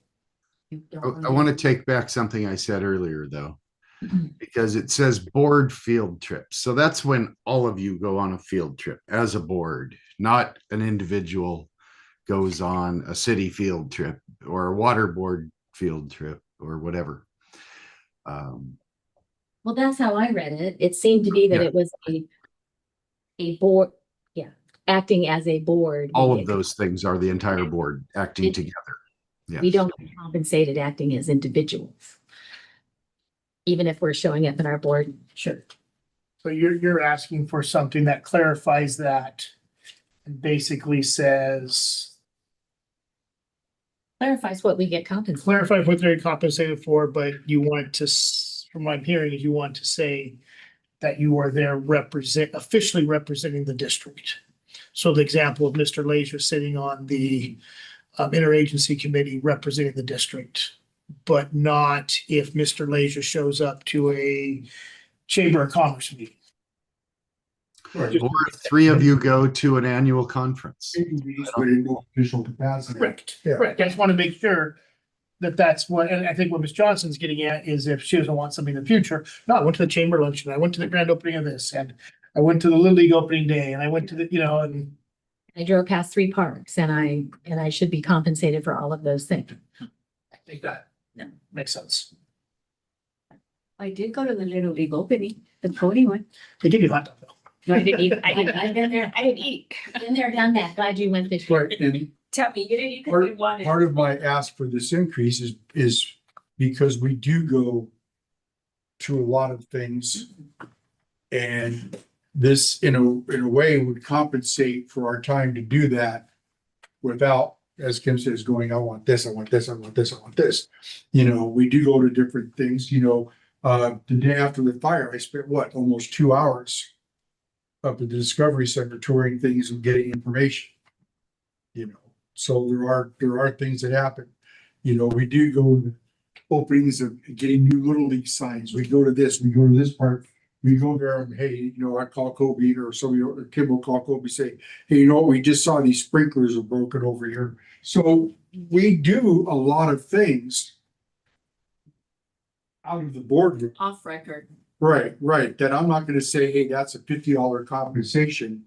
you don't I want to take back something I said earlier, though, Mhm. because it says board field trips. So that's when all of you go on a field trip as a board, not an individual goes on a city field trip or a water board field trip or whatever. Well, that's how I read it. It seemed to be that Yeah. it was a board, acting as a board. All We of get- those things are the entire board acting It- together. We Yes. don't get compensated acting as individuals. Even if we're showing up in our board, sure. So you're asking for something that clarifies that and basically says, Clarifies what we get compensated. clarify what they're compensated for, but you want to, from what I'm hearing, is you want to say that you are there officially representing the district. So the example of Mr. Leisure sitting on the interagency committee representing the district, but not if Mr. Leisure shows up to a Chamber of Commerce meeting. Or if three of you go to an annual conference. But in no official capacity. Correct, correct. I just want to make sure that that's what, and I think what Ms. Johnson's getting at is if she doesn't want something in the future. No, I went to the chamber luncheon, I went to the grand opening of this, and I went to the Little League opening day, and I went to the, and I drove past 3 parks and I should be compensated for all of those things. I think that makes sense. I did go to the Little League opening, the Cody one. They give you hot dog though. No, I didn't eat. I've been there. I didn't eat. Been there, done that. Glad you went this year. Right, and Tell me, you didn't eat because you wanted. part of my ask for this increase is because we do go to a lot of things. And this, in a way, would compensate for our time to do that without, as Kim says, going, I want this, I want this, I want this, I want this. We do go to different things, the day after the fire, I spent almost 2 hours up at the Discovery Center touring things and getting information. So there are things that happen. We do go to openings of getting new Little League signs. We go to this part, We go there and, hey, you know, I call Kobe or somebody, or Kim will call Kobe, say, hey, you know what, we just saw these sprinklers are broken over here. So we do a lot of things out of the boardroom. Off record. Right, right, that I'm not gonna say, hey, that's a $50 compensation.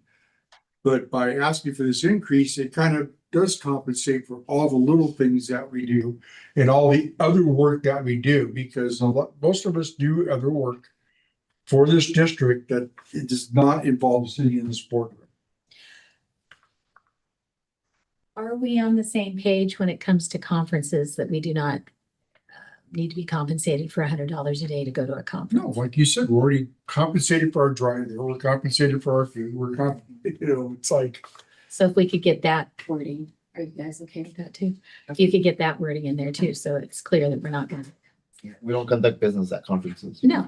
But by asking for this increase, it kind of does compensate for all the little things that we do and all the other work that we do, because most of us do other work for this district that it does not involve sitting in this boardroom. Are we on the same page when it comes to conferences that we do not need to be compensated for $100 a day to go to a No, conference? like you said, we're already compensated for our drive there, we're compensated for our food, it's like. So if we could get that wording, are you guys okay with that too? If you could get that wording in there too, so it's clear that we're not gonna, We don't conduct business at conferences. no.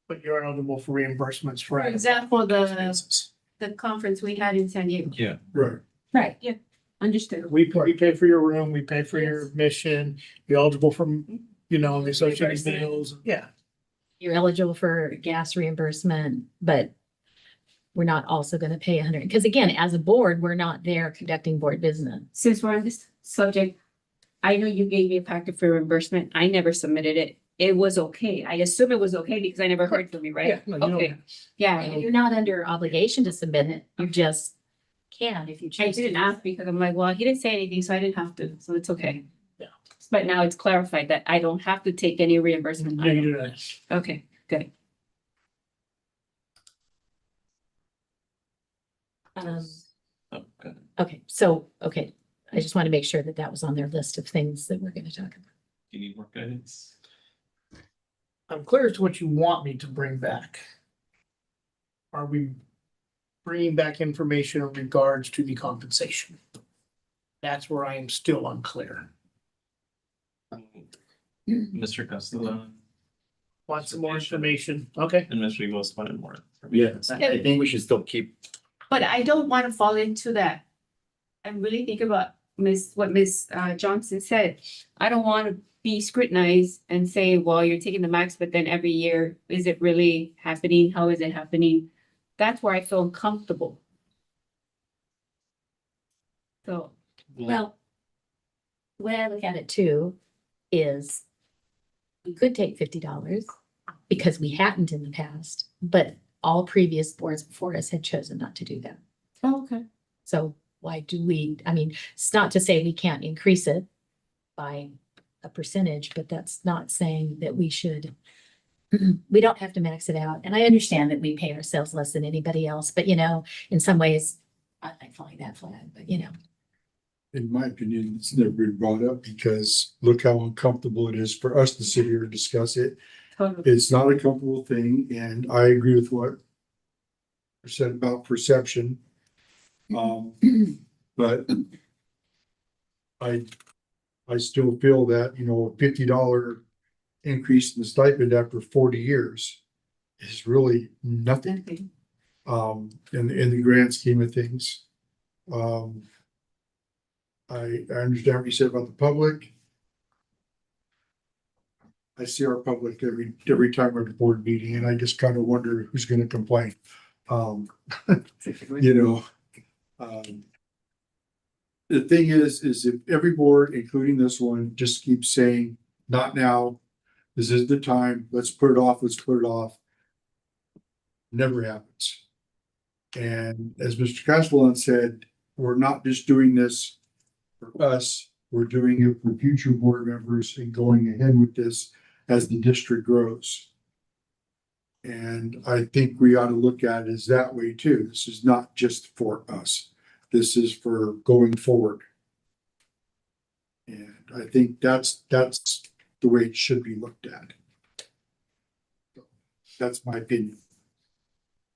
But you're eligible for reimbursements for. For example, expenses. the conference we had in San Diego. Yeah. Right. Right. Understood. We pay for your room, we pay for your admission, you're eligible for, you know, the associated meals. Yeah. You're eligible for gas reimbursement, but we're not also gonna pay 100, because again, as a board, we're not there conducting board business. Since we're on this subject, I know you gave me a packet for reimbursement. I never submitted it. It was okay. I assume it was okay because I never heard from you, right? Yeah, no, you Okay, don't. yeah. And you're not under obligation to submit it, you just can if you I choose. didn't to. ask because I'm like, well, he didn't say anything, so I didn't have to, so it's okay. Yeah. But now it's clarified that I don't have to take any reimbursement. Yeah, you do that. Okay, good. Oh, good. Okay, so, okay, I just want to make sure that that was on their list of things that we're gonna talk about. Do you need more guidance? I'm clear as to what you want me to bring back. Are we bringing back information in regards to the compensation? That's where I am still unclear. Mr. Costello Want some more information? Okay. and Mr. Eagles wanted more. Yes, I think we should still keep, But I don't want to fall into that. I'm really thinking about what Miss Johnson said. I don't want to be scrutinized and say, well, you're taking the max, but then every year, is it really happening? How is it happening? That's where I feel uncomfortable. So, Well, the way I look at it too is we could take $50 because we hadn't in the past, but all previous boards before us had chosen not to do that. okay. So why do we, I mean, it's not to say we can't increase it by a percentage, but that's not saying that we should. We don't have to max it out. And I understand that we pay ourselves less than anybody else, but you know, in some ways, I like flying that flag, but you know. In my opinion, it's never been brought up because look how uncomfortable it is for us to sit here and discuss it. Totally. It's not a comfortable thing, and I agree with what you said about perception. But I still feel that, you know, a $50 increase in the stipend after 40 years is really nothing, Okay. in the grand scheme of things. I understand what you said about the public. I see our public every time we're at the board meeting, and I just kind of wonder who's gonna complain. You know, the thing is if every board, including this one, just keeps saying, not now, this is the time, let's put it off, never happens. And as Mr. Castellan said, we're not just doing this for us, we're doing it for future board members and going ahead with this as the district grows. And I think we ought to look at it as that way too. This is not just for us. This is for going forward. And I think that's the way it should be looked at. That's my opinion.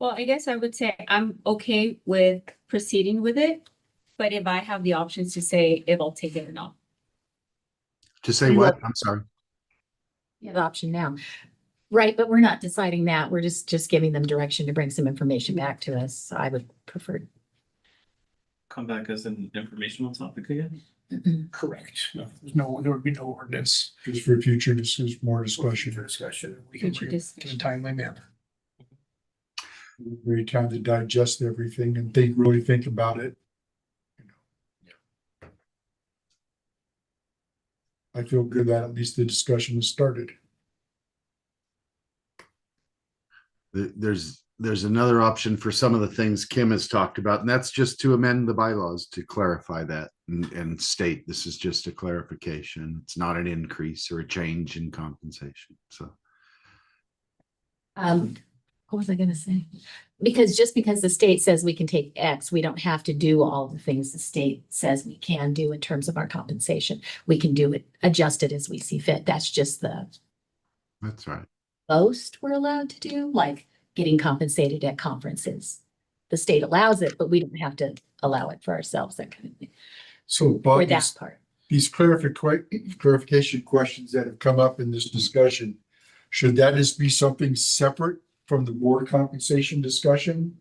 Well, I guess I would say I'm okay with proceeding with it, but if I have the options to say if I'll take it or not. To say what? I'm sorry. You have the option now. Right, but we're not deciding that. We're just giving them direction to bring some information back to us. So I would prefer. Come back as an informational topic again? Correct. No, there would be no ordinance. Just for future, this is more Discussion, discussion. discussion. We can Future bring it in a discussion. timely manner. Very time to digest everything and really think about it. I feel good that at least the discussion has started. There's another option for some of the things Kim has talked about, and that's just to amend the bylaws to clarify that and state this is just a clarification. It's not an increase or a change in compensation. So What was I gonna say? Because just because the state says we can take X, we don't have to do all the things the state says we can do in terms of our compensation. We can do it, adjust it as we see fit. That's just the that's right. most we're allowed to do, like getting compensated at conferences. The state allows it, but we don't have to allow it for ourselves, that kind of thing, So, for Bob, that part. these clarification questions that have come up in this discussion, should that just be something separate from the board compensation discussion?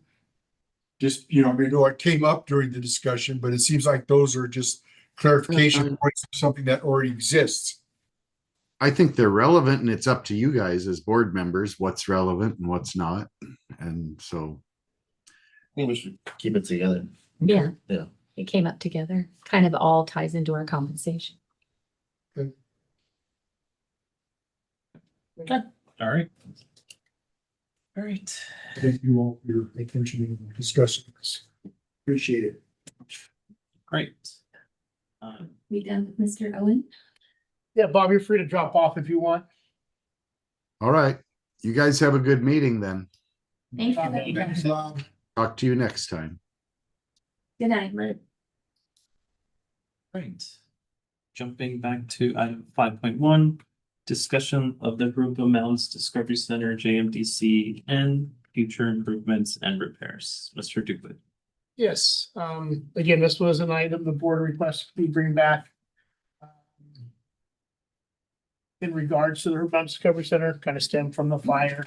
Just, I mean, it came up during the discussion, but it seems like those are just clarification points of something that already exists. I think they're relevant, and it's up to you guys as board members what's relevant and what's not. And so I think we should keep it together. Yeah. Yeah. It came up together, kind of all ties into our compensation. All right. All right. Thank you all for your attention and discussing this. Appreciate it. Great. We done with Mr. Owen? Yeah, Bob, you're free to drop off if you want. all right, you guys have a good meeting then. Thank you. Thanks, Bob. Talk to you next time. Good night. Right. Jumping back to item 5.1, discussion of the Grupo Mounds Discovery Center, JMDC, and future improvements and repairs. Mr. Duguid. Yes, again, this was an item the board requested we bring back. In regards to the Root Mountain Discovery Center, kind of stemmed from the fire.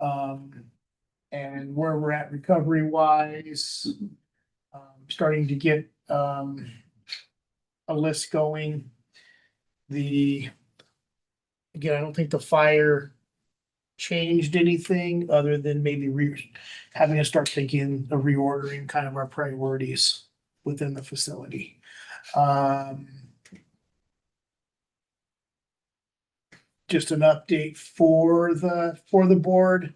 And where we're at recovery wise, starting to get, a list going. Again, I don't think the fire changed anything other than maybe having to start thinking of reordering kind of our priorities within the facility. Just an update for the board.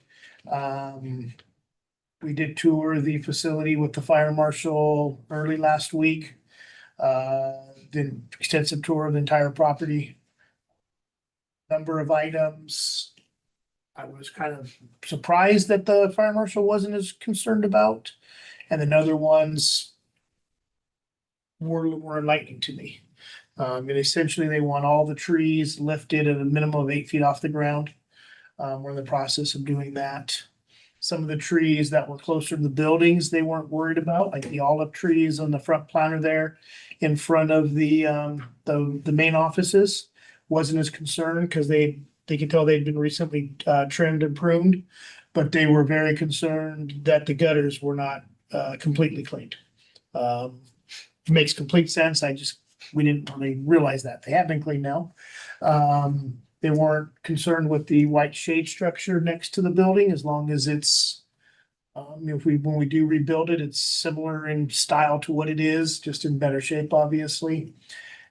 We did tour the facility with the fire marshal early last week. Did extensive tour of the entire property. Number of items. I was kind of surprised that the fire marshal wasn't as concerned about, and then other ones were enlightening to me. And essentially they want all the trees lifted at a minimum of 8 feet off the ground. We're in the process of doing that. Some of the trees that were closer to the buildings, they weren't worried about, like the olive trees on the front planter there in front of the main offices. Wasn't as concerned because they could tell they'd been recently trimmed and pruned, but they were very concerned that the gutters were not completely cleaned. Makes complete sense. We didn't really realize that. They have been cleaned now. They weren't concerned with the white shade structure next to the building, as long as it's, when we do rebuild it, it's similar in style to what it is, just in better shape, obviously.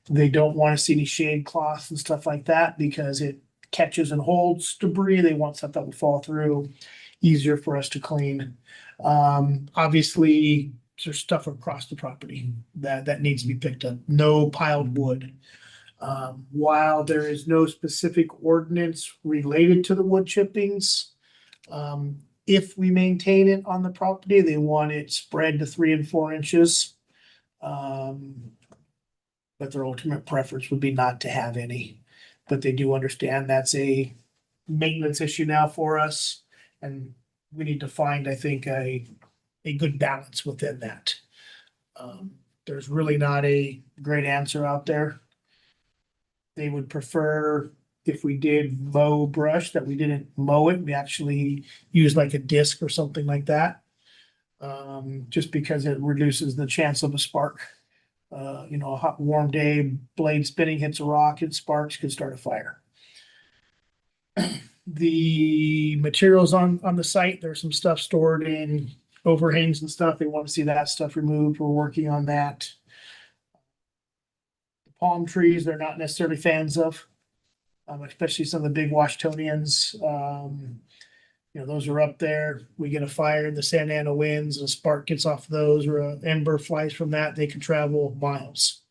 They don't want to see any shade cloths and stuff like that because it catches and holds debris. They want stuff that will fall through, easier for us to clean. Obviously, there's stuff across the property that needs to be picked up. No piled wood. While there is no specific ordinance related to the wood chippings, if we maintain it on the property, they want it spread to 3 and 4 inches. But their ultimate preference would be not to have any. But they do understand that's a maintenance issue now for us, and we need to find, I think, a good balance within that. There's really not a great answer out there. They would prefer if we did mow brush, that we didn't mow it. We actually use like a disc or something like that. Just because it reduces the chance of a spark. A hot, warm day, blade spinning, hits a rock, it sparks, could start a fire. the materials on the site. There's some stuff stored in overhangs and stuff. They want to see that stuff removed. We're working on that. The palm trees, they're not necessarily fans of, especially some of the big Washingtonians. Those are up there. We get a fire in the Santa Ana winds, and a spark gets off those, or an ember flies from that, they can travel miles.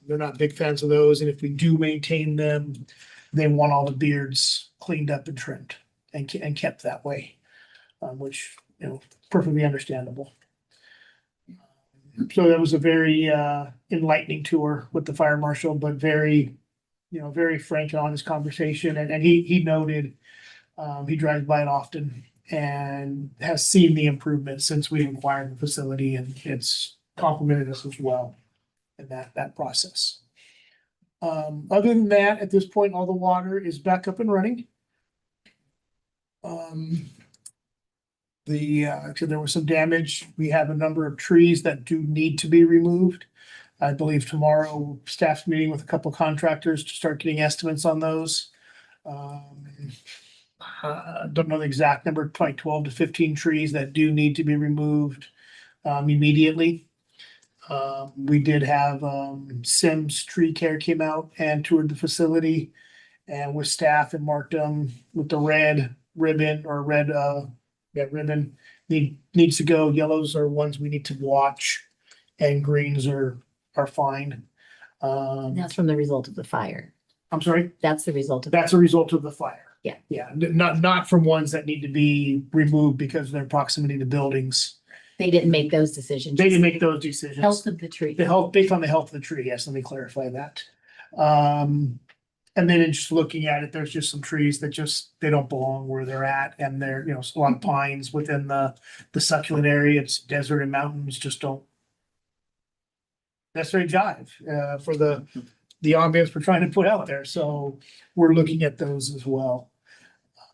They're not big fans of those, and if we do maintain them, they want all the beards cleaned up and trimmed and kept that way, which, perfectly understandable. So that was a very enlightening tour with the fire marshal, but very, very frank and honest conversation. And he noted, he drives by it often and has seen the improvements since we acquired the facility, and it's complimented us as well in that process. Other than that, at this point, all the water is back up and running. So there was some damage. We have a number of trees that do need to be removed. I believe tomorrow staff's meeting with a couple contractors to start getting estimates on those. Don't know the exact number, probably 12 to 15 trees that do need to be removed immediately. We did have Sims Tree Care came out and toured the facility, and with staff and marked them with the red ribbon or red ribbon needs to go. Yellows are ones we need to watch, and greens are fine. That's from the result of the fire. I'm sorry, That's the result of. that's a result of the fire. Yeah. Yeah, not from ones that need to be removed because of their proximity to buildings. They didn't make those decisions. They didn't make those decisions. Health of the tree. The health, based on the health of the tree, yes, let me clarify that. And then in just looking at it, there's just some trees that they don't belong where they're at, and they're, a lot of pines within the succulent area. It's desert and mountains just don't necessarily jive for the ambience we're trying to put out there, so we're looking at those as well.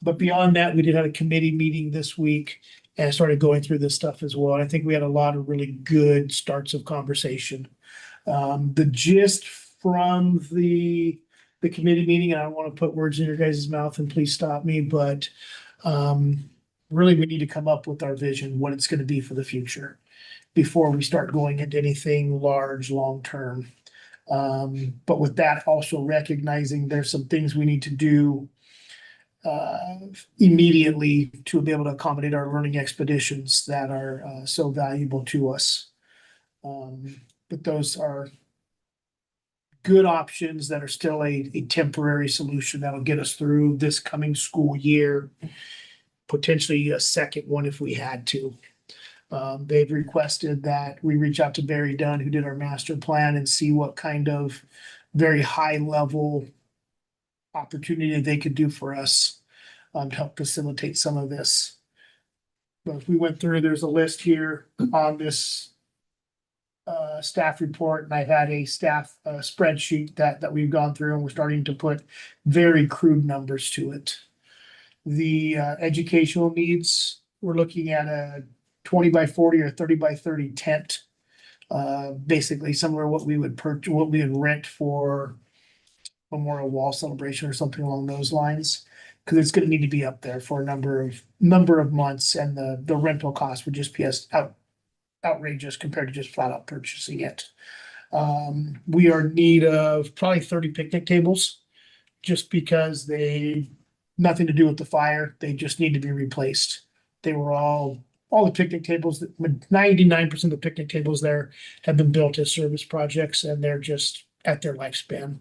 But beyond that, we did have a committee meeting this week and started going through this stuff as well. And I think we had a lot of really good starts of conversation. The gist from the committee meeting, and I don't want to put words in your guys' mouth, and please stop me, but really we need to come up with our vision, what it's going to be for the future before we start going into anything large, long-term. But with that, also recognizing there's some things we need to do immediately to be able to accommodate our learning expeditions that are so valuable to us. But those are good options that are still a temporary solution that'll get us through this coming school year, potentially a second one if we had to. They've requested that we reach out to Barry Dunn, who did our master plan, and see what kind of very high level opportunity they could do for us to help facilitate some of this. But if we went through, there's a list here on this staff report, and I've had a staff spreadsheet that we've gone through, and we're starting to put very crude numbers to it. The educational needs, we're looking at a 20 by 40 or 30 by 30 tent. Basically somewhere what we would rent for Memorial Wall celebration or something along those lines. Cause it's gonna need to be up there for a number of months, and the rental cost would just be outrageous compared to just flat out purchasing it. We are in need of probably 30 picnic tables, just because nothing to do with the fire. They just need to be replaced. They were all the picnic tables, 99% of the picnic tables there have been built as service projects, and they're just at their lifespan.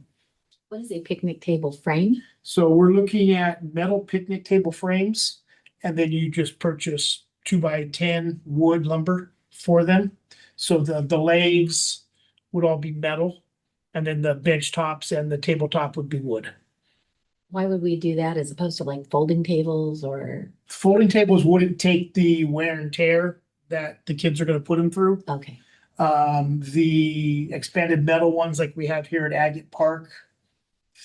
What is a picnic table frame? So we're looking at metal picnic table frames, and then you just purchase 2x10 wood lumber for them. So the legs would all be metal, and then the bench tops and the tabletop would be wood. Why would we do that as opposed to like folding tables or? Folding tables wouldn't take the wear and tear that the kids are gonna put them through. Okay, The expanded metal ones like we have here at Agate Park,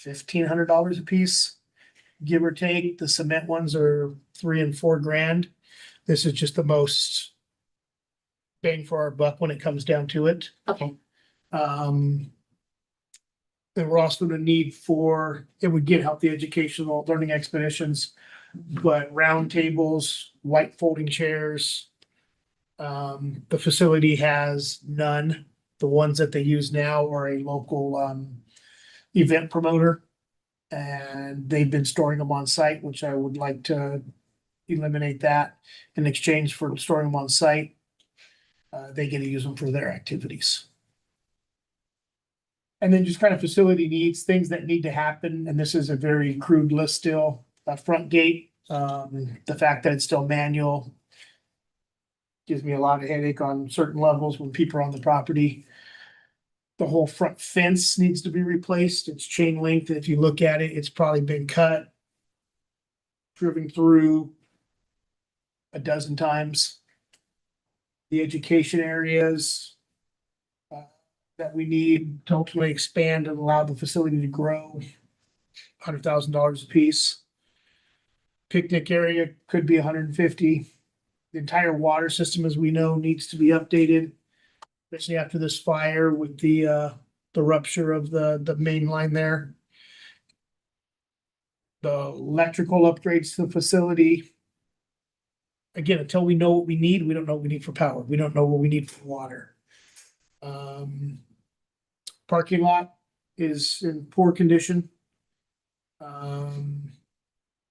$1,500 a piece, give or take. The cement ones are $3,000 and $4,000. This is just the most bang for our buck when it comes down to it. okay. And And we're also gonna need for, it would get healthy educational learning expeditions, but round tables, white folding chairs. The facility has none. The ones that they use now are a local, event promoter. And they've been storing them on site, which I would like to eliminate that in exchange for storing them on site. They get to use them for their activities. And then just kind of facility needs, things that need to happen, and this is a very crude list still. Front gate, the fact that it's still manual gives me a lot of headache on certain levels when people are on the property. The whole front fence needs to be replaced. It's chain link. If you look at it, it's probably been cut, driven through a dozen times. The education areas that we need to ultimately expand and allow the facility to grow, $100,000 a piece. Picnic area could be 150. The entire water system, as we know, needs to be updated, especially after this fire with the rupture of the main line there. The electrical upgrades to the facility. Again, until we know what we need, we don't know what we need for power. We don't know what we need for water. Parking lot is in poor condition.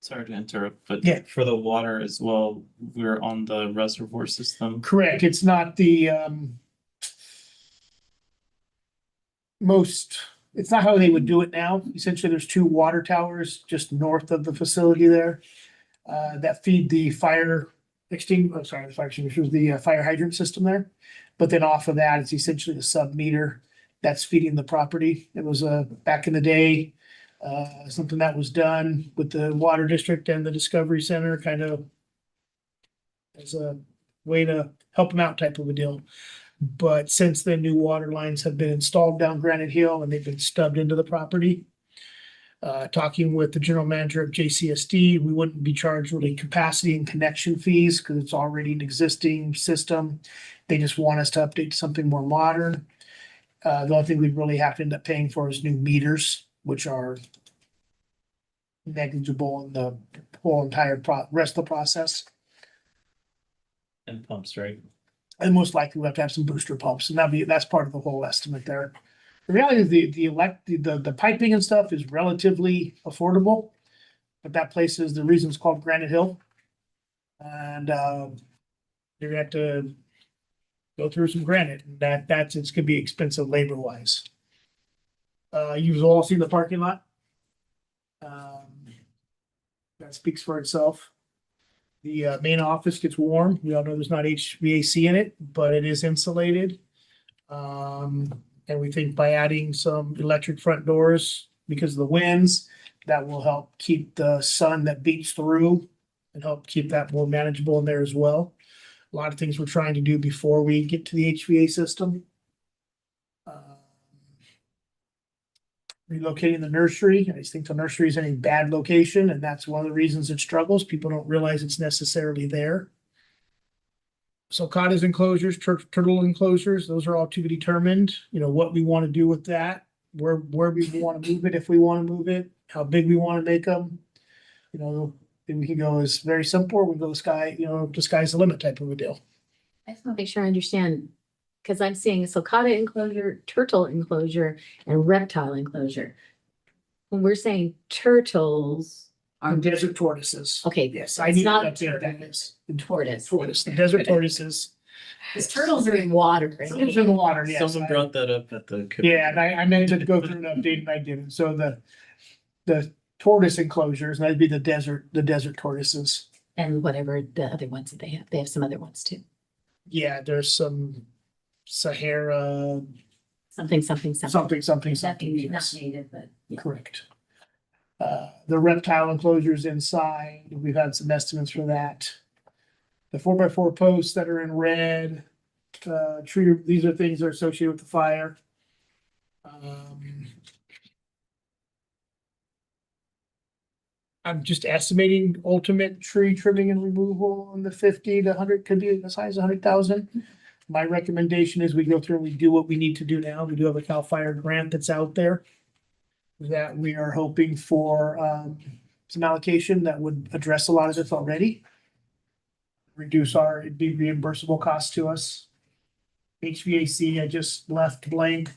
Sorry to interrupt, but Yeah. for the water as well, we're on the reservoir system. Correct, it's not the it's not how they would do it now. Essentially, there's two water towers just north of the facility there that feed the fire extinguishers, the fire hydrant system there. But then off of that, it's essentially a sub meter that's feeding the property. It was back in the day, something that was done with the water district and the Discovery Center, kind of as a way to help them out type of a deal. But since then, new water lines have been installed down Granite Hill and they've been stubbed into the property. Talking with the general manager of JCSD, we wouldn't be charged really capacity and connection fees because it's already an existing system. They just want us to update to something more modern. The only thing we really have to end up paying for is new meters, which are negligible in the whole entire rest of the process. And pumps, right? And most likely we'll have to have some booster pumps, and that's part of the whole estimate there. The reality is the piping and stuff is relatively affordable, but that place is, the reason it's called Granite Hill. And you're gonna have to go through some granite, and it's gonna be expensive labor wise. You've all seen the parking lot. That speaks for itself. The main office gets warm. We all know there's not HVAC in it, but it is insulated. And we think by adding some electric front doors because of the winds, that will help keep the sun that beats through and help keep that more manageable in there as well. A lot of things we're trying to do before we get to the HVAC system. Relocating the nursery. I just think the nursery is in a bad location, and that's one of the reasons it struggles. People don't realize it's necessarily there. Sulcatas enclosures, turtle enclosures, those are all to be determined. You know, what we want to do with that, where we want to move it, if we want to move it, how big we want to make them. You know, we can go as very simple, or we can go the sky's the limit type of a deal. I just want to make sure I understand, because I'm seeing sulcata enclosure, turtle enclosure, and reptile enclosure. When we're saying turtles are, Desert tortoises. okay, Yes, it's I need to not update that list. tortoise. Tortoise, the desert tortoises. Because turtles are in water. right? Turtles in the water, yes. Someone brought that up at the. Yeah, and I meant to go through an update and I didn't. So the tortoise enclosures, that'd be the desert tortoises. And whatever the other ones that they have some other ones too. Yeah, there's some Sahara, Something. something. Nothing, not Yes, native, but yeah. correct. The reptile enclosures inside, we've had some estimates for that. The 4x4 posts that are in red, tree, these are things that are associated with the fire. I'm just estimating ultimate tree trimming and removal in the 50 to 100, could be as high as 100,000. My recommendation is we go through and we do what we need to do now. We do have a CAL FIRE grant that's out there. that we are hoping for, some allocation that would address a lot of this already. Reduce our, it'd be reimbursable costs to us. HVAC, I just left blank.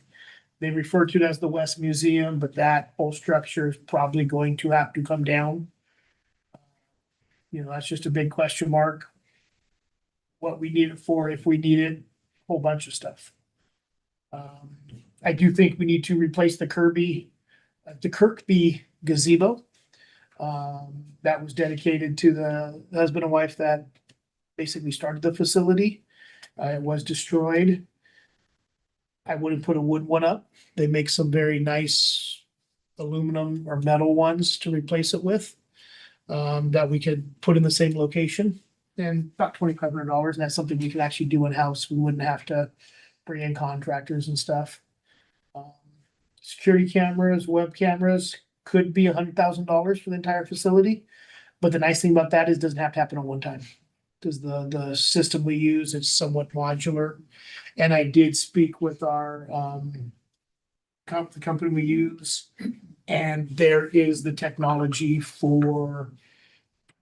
They refer to it as the West Museum, but that whole structure is probably going to have to come down. You know, that's just a big question mark. What we need it for, if we need it, whole bunch of stuff. I do think we need to replace the Kirkby gazebo. That was dedicated to the husband and wife that basically started the facility. It was destroyed. I wouldn't put a wood one up. They make some very nice aluminum or metal ones to replace it with. That we could put in the same location, and about $2,500. And that's something we could actually do in-house. We wouldn't have to bring in contractors and stuff. Security cameras, web cameras could be $100,000 for the entire facility. But the nice thing about that is it doesn't have to happen at one time. Because the system we use is somewhat modular. And I did speak with our the company we use, and there is the technology for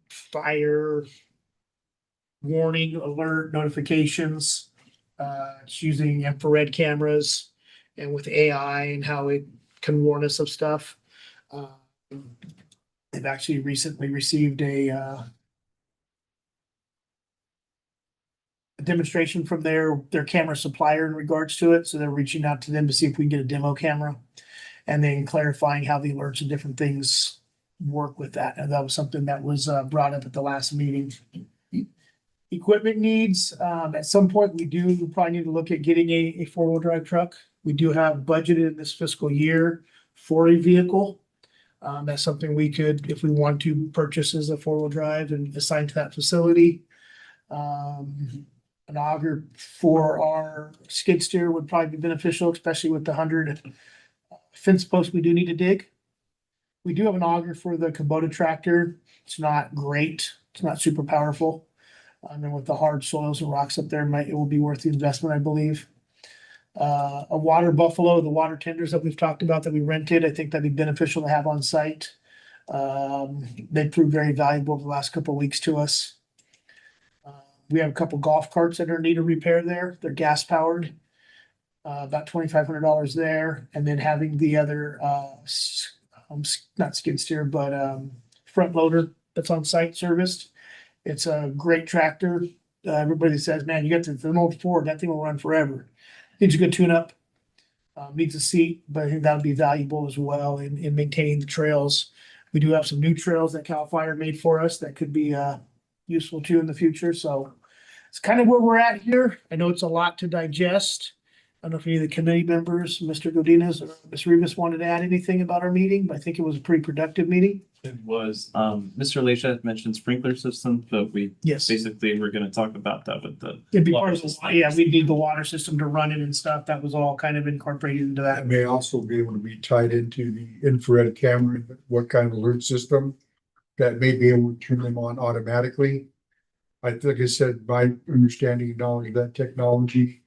fire warning, alert, notifications. It's using infrared cameras and with AI and how it can warn us of stuff. They've actually recently received a demonstration from their camera supplier in regards to it. So they're reaching out to them to see if we can get a demo camera, and then clarifying how the alerts and different things work with that. And that was something that was brought up at the last meeting. Equipment needs, at some point, we do probably need to look at getting a four-wheel drive truck. We do have budgeted in this fiscal year for a vehicle. That's something we could, if we want to purchase as a four-wheel drive and assign to that facility. An auger for our skid steer would probably be beneficial, especially with the 100 fence posts we do need to dig. We do have an auger for the Kubota tractor. It's not great. It's not super powerful. And then with the hard soils and rocks up there, it will be worth the investment, I believe. A water buffalo, the water tenders that we've talked about that we rented, I think that'd be beneficial to have on site. They proved very valuable over the last couple of weeks to us. We have a couple golf carts that are in need of repair there. They're gas powered. About $2,500 there. And then having the other, not skid steer, but front loader that's on site serviced. It's a great tractor. Everybody says, man, you got an old Ford, that thing will run forever. Needs a good tune up. Needs a seat, but I think that would be valuable as well in maintaining the trails. We do have some new trails that CAL FIRE made for us that could be useful too in the future. So it's kind of where we're at here. I know it's a lot to digest. I don't know if any of the committee members, Mr. Godinez or Ms. Rivas, wanted to add anything about our meeting, but I think it was a pretty productive meeting. It was, Mr. Leisha had mentioned sprinkler system, but Yes. basically, we're gonna talk about that with the. It'd be water part of the, system. yeah, we need the water system to run it and stuff. That was all kind of incorporated into That that. may also be able to be tied into the infrared camera, what kind of alert system that may be able to turn them on automatically. I think I said, my understanding and knowledge of that technology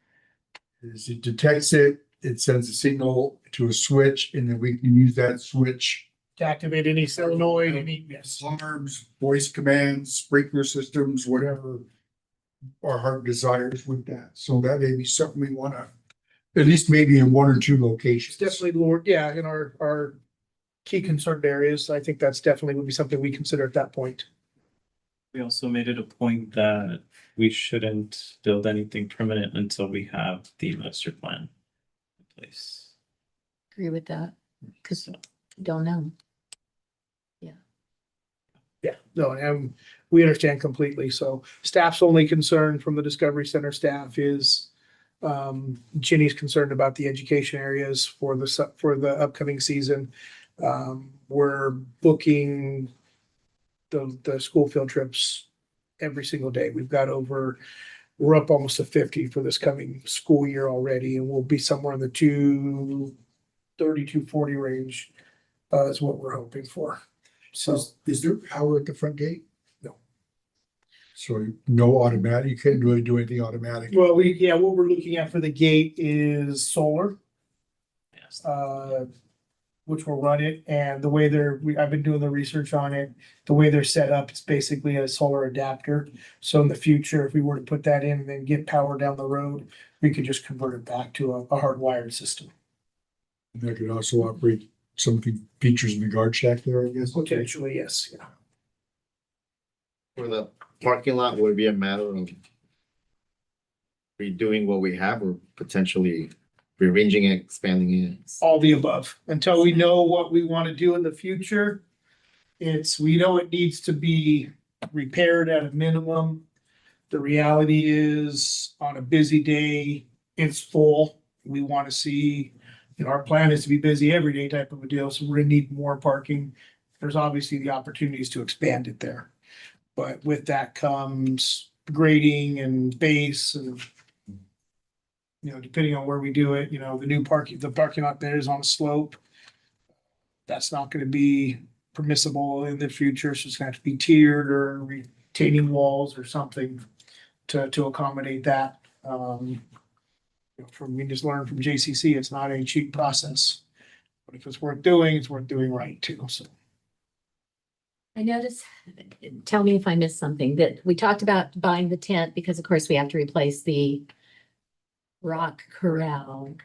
is it detects it, it sends a signal to a switch, and then we can use that switch. To activate any solenoid, any, yes. Alarms, voice commands, sprinkler systems, whatever our heart desires with that. So that may be something we wanna, at least maybe in one or two locations. It's definitely Lord, yeah, in our key concerned areas. I think that's definitely would be something we consider at that point. We also made it a point that we shouldn't build anything permanent until we have the master plan in place. Agree with that, because don't know. Yeah, no, and we understand completely. So staff's only concern from the Discovery Center staff is Jenny's concerned about the education areas for the upcoming season. We're booking the school field trips every single day. We're up almost to 50 for this coming school year already, and we'll be somewhere in the 230, 240 range is what we're hoping for. So Is there power at the front gate? No. So no automatic, you can't really do anything automatic. well, what we're looking at for the gate is solar. Yes. which will run it, and the way I've been doing the research on it. The way they're set up, it's basically a solar adapter. So in the future, if we were to put that in and then get power down the road, we could just convert it back to a hardwired system. That could also operate some of the features in the guard shack there, I guess. Potentially, yes, yeah. For the parking lot, would it be a matter of redoing what we have or potentially rearranging it, expanding it? All the above. Until we know what we want to do in the future. We know it needs to be repaired at a minimum. The reality is, on a busy day, it's full. We want to see, our plan is to be busy every day type of a deal, so we're gonna need more parking. There's obviously the opportunities to expand it there. But with that comes grading and base and depending on where we do it, the parking lot there is on a slope. That's not gonna be permissible in the future, so it's gonna have to be tiered or retaining walls or something to accommodate that. We just learned from JCC, it's not a cheap process. But if it's worth doing right too, so. I noticed, tell me if I missed something, that we talked about buying the tent because of course we have to replace the rock corral.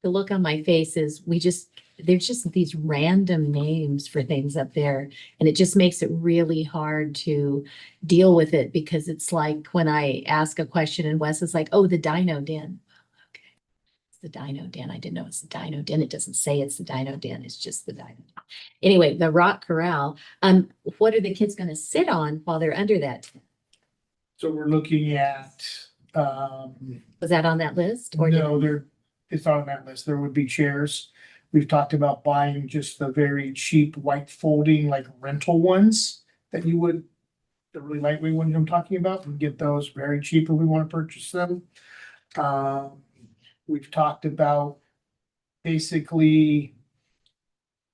The look on my face is there's just these random names for things up there. And it just makes it really hard to deal with it because it's like when I ask a question and Wes is like, oh, the Dino Den. Okay. It's the Dino Den. I didn't know it's the Dino Den. It doesn't say it's the Dino Den. It's just the Dino Den. Anyway, the rock corral. What are the kids going to sit on while they're under that tent? So we're looking at, Was that on that list? Or no, it's not on that list. There would be chairs. We've talked about buying just the very cheap white folding, like rental ones that the really lightweight ones I'm talking about, and get those very cheap if we want to purchase them. We've talked about basically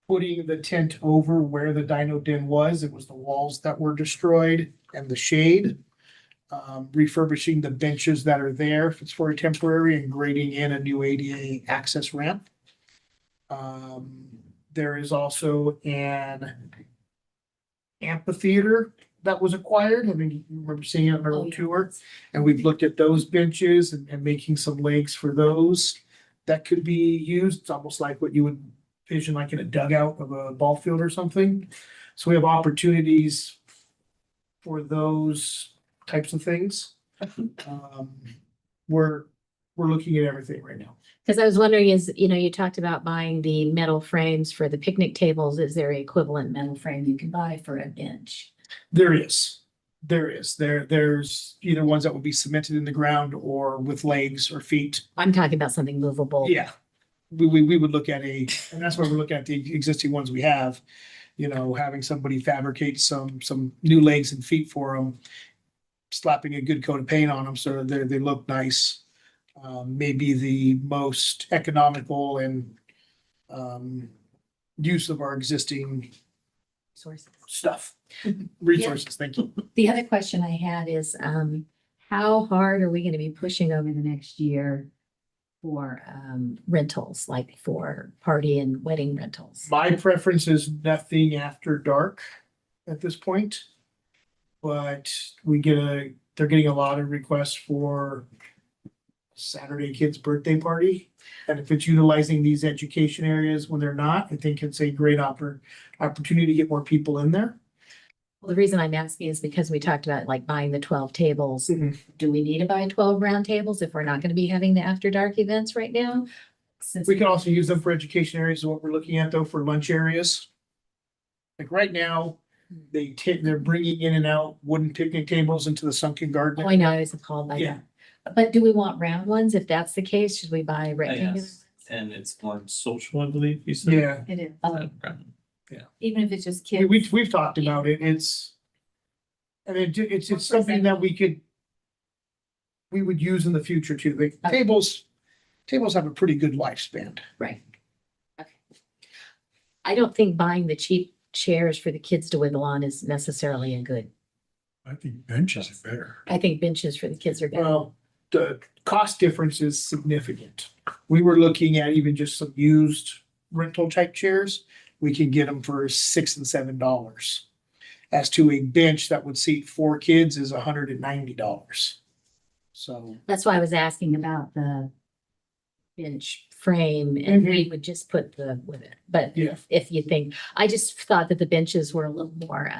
putting the tent over where the Dino Den was. It was the walls that were destroyed and the shade. Refurbishing the benches that are there if it's for a temporary and grading in a new ADA access ramp. There is also an amphitheater that was acquired. I mean, you remember seeing it on our Oh, yeah. tour? And we've looked at those benches and making some legs for those that could be used. It's almost like what you would vision like in a dugout of a ball field or something. So we have opportunities for those types of things. We're looking at everything right now. Because I was wondering you talked about buying the metal frames for the picnic tables. Is there an equivalent metal frame you can buy for a bench? There's either ones that will be cemented in the ground or with legs or feet. I'm talking about something movable. Yeah. We would look at and that's why we're looking at the existing ones we have, having somebody fabricate some new legs and feet for them, slapping a good coat of paint on them so they look nice. Maybe the most economical and use of our existing Sources. stuff. Resources, thank you. The other question I had is, how hard are we going to be pushing over the next year for rentals, like for party and wedding rentals? My preference is nothing after dark at this point. But they're getting a lot of requests for Saturday kid's birthday party. And if it's utilizing these education areas when they're not, I think it's a great opportunity to get more people in there. Well, the reason I'm asking is because we talked about like buying the 12 tables. Mhm. Do we need to buy 12 round tables if we're not going to be having the after dark events right now? Since We can also use them for education areas. What we're looking at though for lunch areas. Like right now, they're bringing in and out wooden picnic tables into the sunken garden. Oh, I know it's called by Yeah. that. But do we want round ones? If that's the case, should we buy rectangular? Yes, and it's more social, I believe you said. Yeah, It is, Oh, even if it's just kids. we've talked about it. It's something that we would use in the future too. The tables have a pretty good lifespan. right. Okay. I don't think buying the cheap chairs for the kids to wiggle on is necessarily a good. I think benches are better. I think benches for the kids are better. Well, the cost difference is significant. We were looking at even just some used rental type chairs. We can get them for $6 and $7. As to a bench that would seat 4 kids is $190. So, That's why I was asking about the bench frame and we would just put the with it. But yeah, if you think, I just thought that the benches were a little more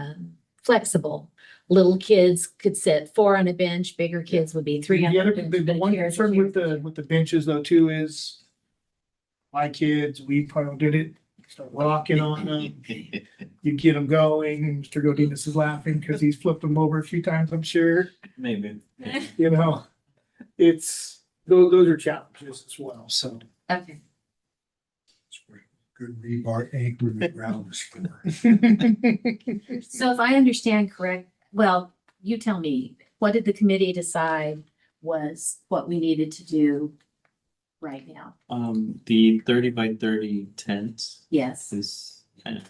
flexible. Little kids could sit 4 on a bench, bigger kids would be 3 on the a other, bench. the but a one chair is a concern chair. with the benches though too is my kids, we probably did it, start rocking on them. You get them going. Mr. Godinez is laughing because he's flipped them over a few times, I'm sure. Maybe. You know, it's, those are challenges as well, so. Okay. Good rebar anchor around the store. So if I understand correct, well, you tell me, what did the committee decide was what we needed to do right now? The 30 by 30 tent Yes. is kind of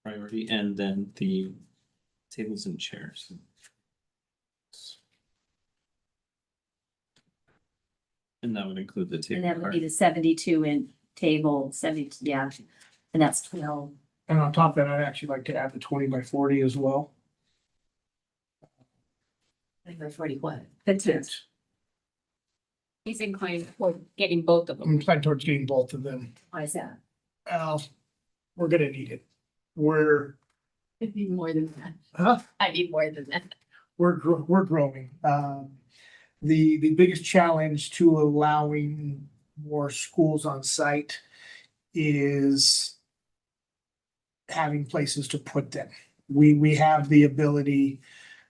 priority, and then the tables and chairs. And that would include the And table that would part. be the 72 in table, 70, yeah, and that's 12. And on top of that, I'd actually like to add the 20 by 40 as well. By 40 what? That's it. He's inclined for getting both of them. I'm inclined towards getting both of them. Why is that? Well, we're gonna need it. We're, I need more than that. huh? I need more than that. We're growing. The biggest challenge to allowing more schools on site is having places to put them. We have the ability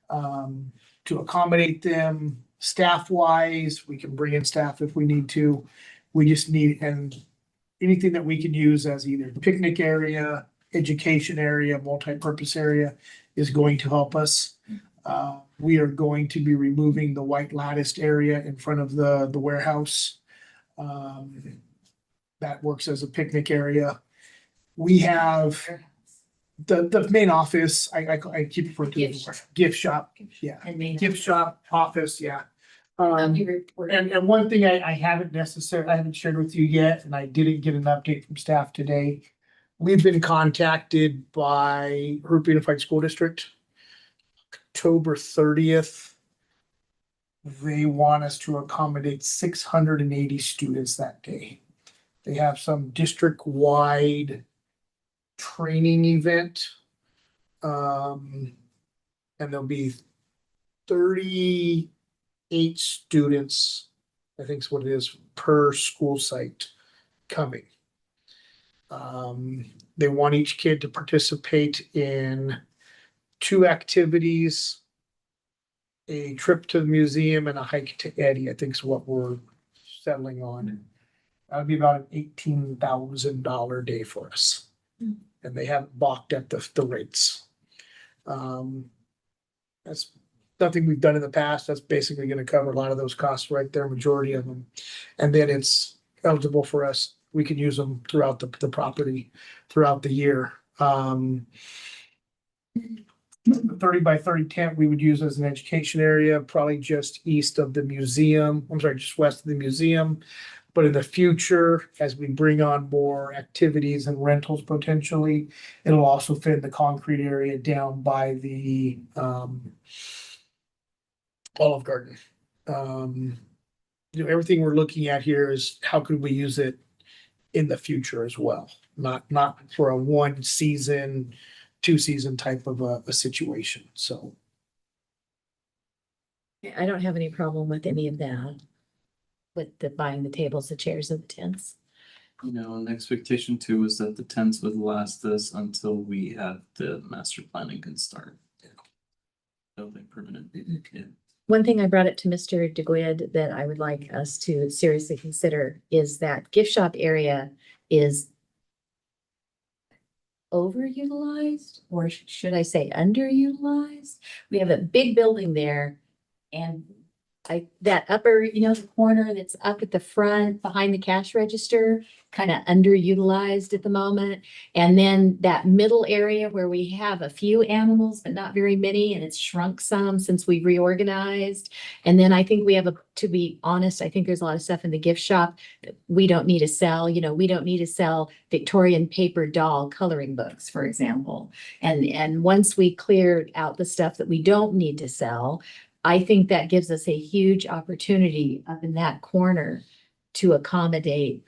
to accommodate them staff wise. We can bring in staff if we need to. We just need, and anything that we can use as either picnic area, education area, multi-purpose area is going to help us. We are going to be removing the white latticed area in front of the warehouse. That works as a picnic area. We have the main office, I keep referring to it as gift shop, yeah. And main. Gift shop, office, yeah. We're- And one thing I haven't shared with you yet, and I didn't get an update from staff today. We've been contacted by Group Unified School District. October 30th. They want us to accommodate 680 students that day. They have some district-wide training event. And there'll be 38 students, I think is what it is, per school site coming. They want each kid to participate in 2 activities, a trip to the museum and a hike to Eddie, I think is what we're settling on. That would be about an $18,000 day for us. And they haven't balked at the rates. That's nothing we've done in the past. That's basically gonna cover a lot of those costs right there, majority of them. And then it's eligible for us. We can use them throughout the property throughout the year. The 30 by 30 tent we would use as an education area, probably just east of the museum. I'm sorry, just west of the museum. But in the future, as we bring on more activities and rentals potentially, it'll also fit in the concrete area down by the Olive Garden. Everything we're looking at here is how could we use it in the future as well? Not for a 1-season, 2-season type of a situation, so. I don't have any problem with any of that. With the buying the tables, the chairs and the tents. You know, an expectation too was that the tents would last us until we have the master planning can start. Building permanent, yeah. One thing I brought up to Mr. DeGuid that I would like us to seriously consider is that gift shop area is overutilized, or should I say underutilized? We have a big building there and that upper, the corner that's up at the front behind the cash register, kind of underutilized at the moment. And then that middle area where we have a few animals, but not very many, and it's shrunk some since we reorganized. And then I think we have to be honest, I think there's a lot of stuff in the gift shop that we don't need to sell. We don't need to sell Victorian paper doll coloring books, for example. And once we clear out the stuff that we don't need to sell, I think that gives us a huge opportunity up in that corner to accommodate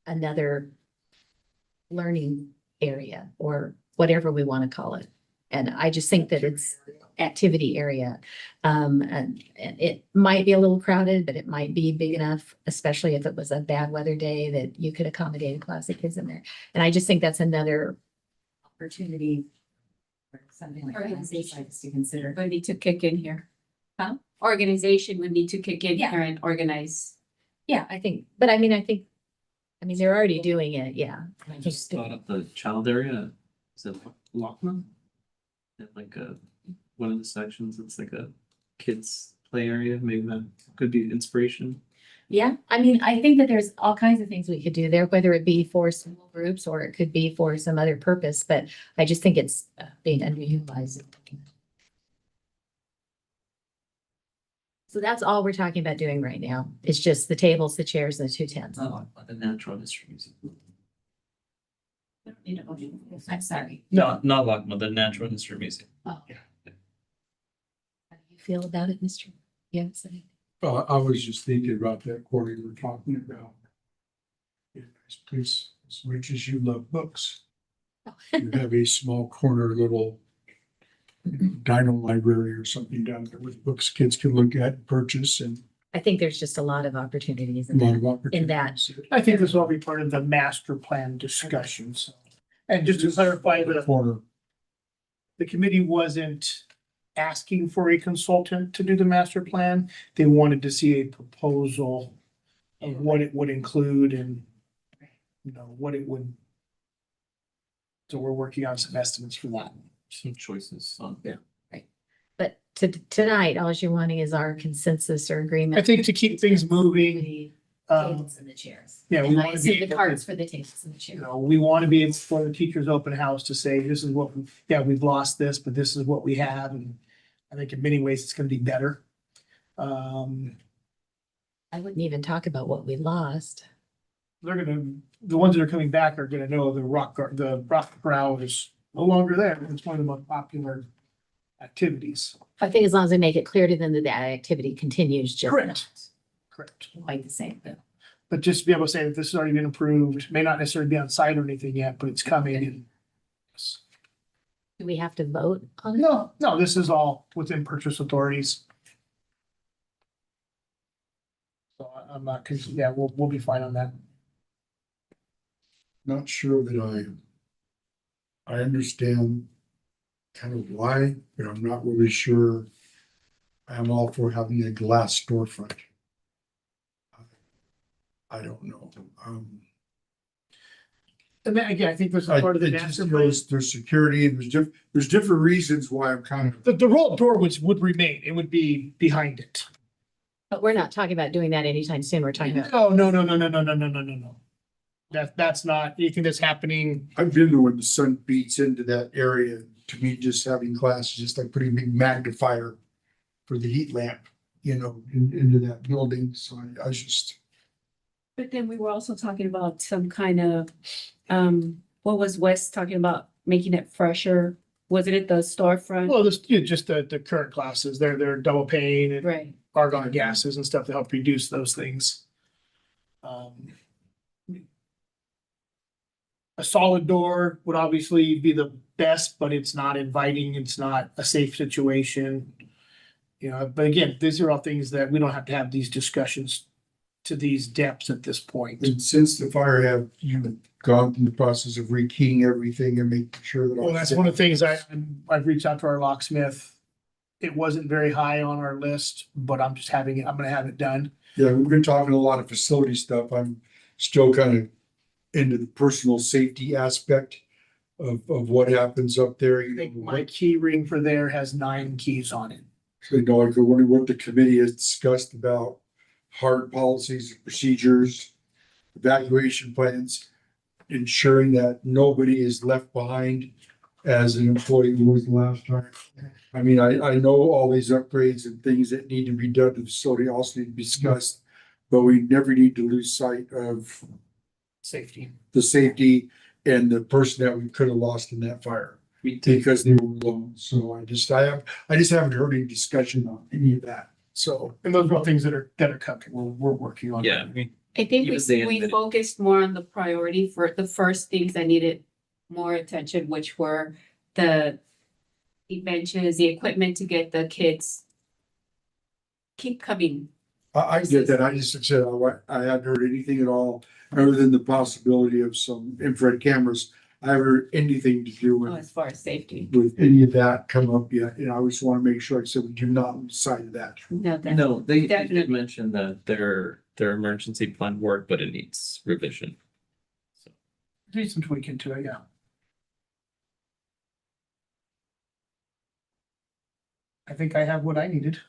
another learning area or whatever we want to call it. And I just think that it's activity area. And it might be a little crowded, but it might be big enough, especially if it was a bad weather day, that you could accommodate a class of kids in there. And I just think that's another opportunity for something like that to consider. Would need to kick in here. Huh? Organization would need to kick in Yeah. here and organize. Yeah, I think, but I mean, they're already doing it, yeah. I just thought of the child area. Is it Lockman? Like one of the sections, it's like a kids play area. Maybe that could be inspiration. Yeah, I mean, I think that there's all kinds of things we could do there, whether it be for small groups or it could be for some other purpose, but I just think it's being underutilized. So that's all we're talking about doing right now. It's just the tables, the chairs, and the 2 tents. Oh, the Natural History Museum. I'm sorry. No, not Lockman, the Natural History Museum. Oh. How do you feel about it, Mr.? Yes. I was just thinking about that corner you were talking about. In this place, as much as you love books, you have a small corner little dino library or something down there with books kids can look at and purchase, and I think there's just a lot of opportunities a in lot that. of opportunities. I think this will be part of the master plan discussions. And just to clarify, Corner. the committee wasn't asking for a consultant to do the master plan. They wanted to see a proposal of what it would include and, what it would. So we're working on some estimates for that. Some choices on. Yeah. But tonight, all you're wanting is our consensus or agreement. I think to keep things moving, The um, tables and the chairs. yeah, we And I want to see be the able cards to, for the tables and the chairs. we want to be able for the teachers open house to say, this is what, we've lost this, but this is what we have. And I think in many ways it's going to be better. I wouldn't even talk about what we lost. The ones that are coming back are gonna know the rock brow is no longer there. It's one of the most popular activities. I think as long as we make it clear to them that that activity continues, just Correct. not Correct. quite the same. But just to be able to say that this has already been approved, may not necessarily be on site or anything yet, but it's coming and. Do we have to vote on it? No, this is all within purchase authorities. So I'm not, we'll be fine on that. Not sure that I understand kind of why, but I'm not really sure. I'm all for having a glass storefront. I don't know. And then again, I think this is part of the It just master plan. goes, there's security and there's different reasons why I'm kind of. The roll door would remain. It would be behind it. But we're not talking about doing that anytime soon. We're talking about, No. That's not anything that's happening. I've been there when the sun beats into that area. To me, just having glass is just like putting a big magnifier for the heat lamp, into that building. So I just. But then we were also talking about some kind of, what was Wes talking about, making it fresher? Wasn't it the storefront? Well, just the current classes, they're double pane and Right. argon gases and stuff to help reduce those things. A solid door would obviously be the best, but it's not inviting. It's not a safe situation. But again, these are all things that we don't have to have these discussions to these depths at this point. And since the fire have, you've gone through the process of rekeying everything and making sure that. Well, that's one of the things I've reached out to our locksmith. It wasn't very high on our list, but I'm gonna have it done. Yeah, we've been talking a lot of facility stuff. I'm still kind of into the personal safety aspect of what happens up there. I think my key ring for there has 9 keys on it. So, you know, like what the committee has discussed about hard policies, procedures, evaluation plans, ensuring that nobody is left behind as an employee who was last time. I mean, I know all these upgrades and things that need to be done to the facility also need to be discussed, but we never need to lose sight of Safety. the safety and the person that we could have lost in that fire We did, because they were alone. So I just haven't heard any discussion on any of that. So, and those are all things that are coming. We're working on. yeah, we, I think Even they we admitted- focused more on the priority for the first things that needed more attention, which were the benches, the equipment to get the kids keep coming. I get that. I just said, I hadn't heard anything at all, other than the possibility of some infrared cameras. I haven't heard anything to do with, As far as safety. with any of that come up yet. And I just want to make sure, like I said, we do not lose sight of that. No, that- no, they did Definitely. mention that their emergency plan worked, but it needs revision. So, Need some tweaking to it, yeah. I think I have what I needed.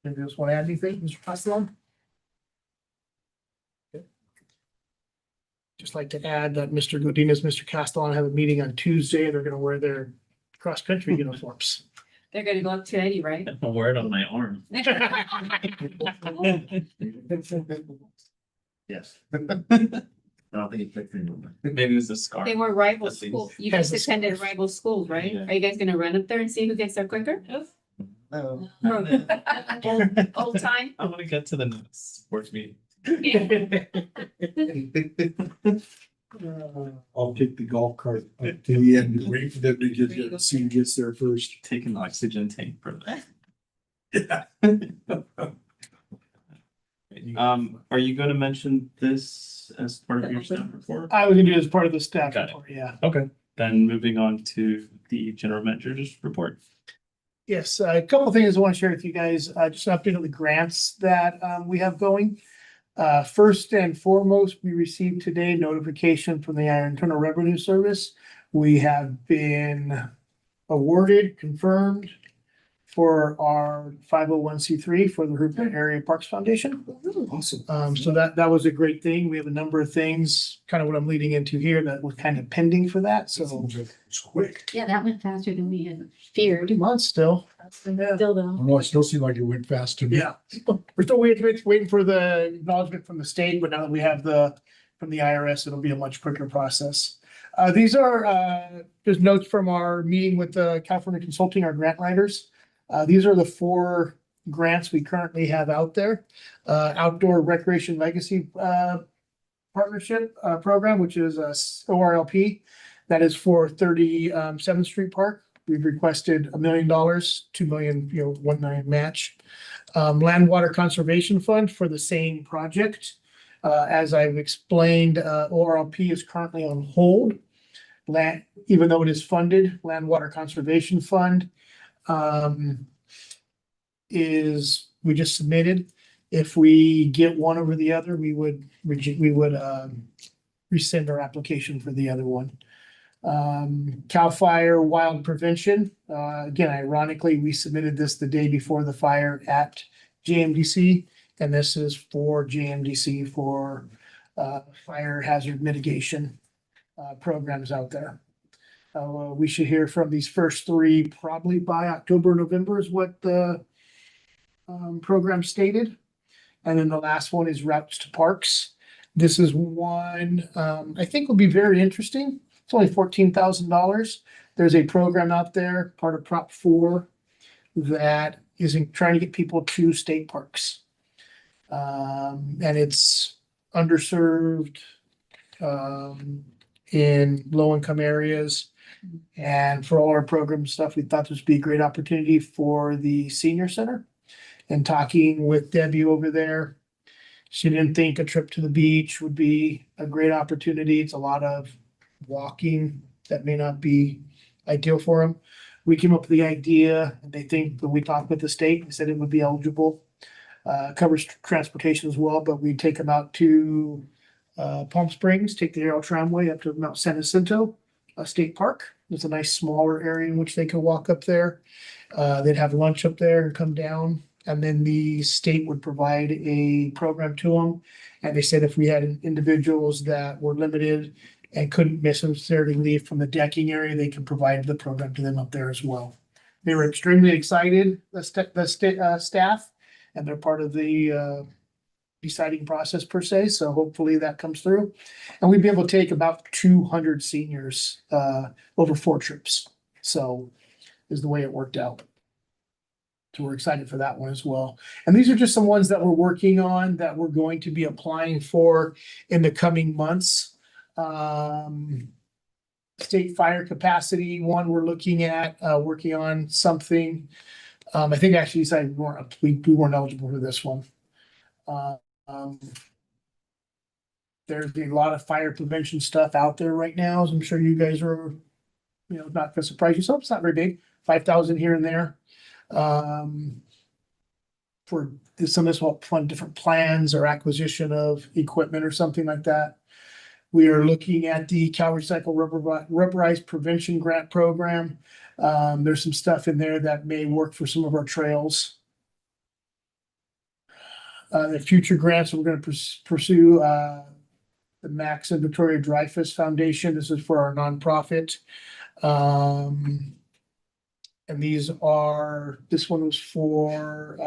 Anybody else want to add anything, Mr. Passalone? Okay. Just like to add that Mr. Godinez, Mr. Castellan have a meeting on Tuesday. They're gonna wear their cross-country uniforms. They're gonna go up to Eddie, right? I'll wear it on my arm. Yes. I don't think it fits in. Maybe it was a scar. They were rival That's easy. schools. You Has guys the attended scores. rival schools, right? Yeah. Are you guys gonna run up there and see who gets there quicker? No. Old time? I want to get to the next sports meeting. I'll take the golf cart up to the end and wait for them to get there, see who gets there first. Take an oxygen tank for that. Are you gonna mention this as part of your staff report? I was gonna do it as part of the staff Got it. report, yeah. Okay, then moving on to the general manager's report. Yes, a couple of things I want to share with you guys, just an update on the grants that we have going. First and foremost, we received today notification from the Internal Revenue Service. We have been awarded, confirmed for our 501c3 for the Hooper Area Parks Foundation. Awesome. So that was a great thing. We have a number of things, kind of what I'm leading into here, that was kind of pending for that, so. It's quick. Yeah, that went faster than we had feared. 2 months still. Still though. No, it still seemed like it went fast to me. Yeah, we're still waiting for the acknowledgement from the state, but now that we have from the IRS, it'll be a much quicker process. These are just notes from our meeting with the California Consulting, our grant writers. These are the 4 grants we currently have out there. Outdoor Recreation Legacy Partnership Program, which is ORLP. That is for 37th Street Park. We've requested $1 million, 2 million, $1 million match. Land Water Conservation Fund for the same project. As I've explained, ORLP is currently on hold. Even though it is funded, Land Water Conservation Fund we just submitted. If we get one over the other, we would rescind our application for the other one. CAL FIRE Wild Prevention, again, ironically, we submitted this the day before the fire at JMDC, and this is for JMDC for fire hazard mitigation programs out there. We should hear from these first 3 probably by October, November is what the program stated. And then the last one is Routes to Parks. This is one I think will be very interesting. It's only $14,000. There's a program out there, part of Prop 4, that is trying to get people to state parks. And it's underserved in low-income areas. And for all our program stuff, we thought this would be a great opportunity for the senior center. And talking with Debbie over there, she didn't think a trip to the beach would be a great opportunity. It's a lot of walking that may not be ideal for them. We came up with the idea, and they think when we talked with the state, they said it would be eligible. Covers transportation as well, but we'd take them out to Palm Springs, take the Aero Tramway up to Mount San Jacinto, State Park. It's a nice smaller area in which they could walk up there. They'd have lunch up there and come down, and then the state would provide a program to them. And they said if we had individuals that were limited and couldn't necessarily leave from the decking area, they could provide the program to them up there as well. They were extremely excited, the staff, and they're part of the deciding process per se, so hopefully that comes through. And we'd be able to take about 200 seniors over 4 trips. So is the way it worked out. So we're excited for that one as well. And these are just some ones that we're working on that we're going to be applying for in the coming months. State fire capacity, one we're looking at, working on something. I think actually decided we weren't eligible for this one. There's a lot of fire prevention stuff out there right now, as I'm sure you guys are, not gonna surprise yourself. It's not very big, 5,000 here and there. For some of this will fund different plans or acquisition of equipment or something like that. We are looking at the Cal Recycle Rubberized Prevention Grant Program. There's some stuff in there that may work for some of our trails. The future grants, we're going to pursue the Max and Victoria Dreyfus Foundation. This is for our nonprofit. And this one was for,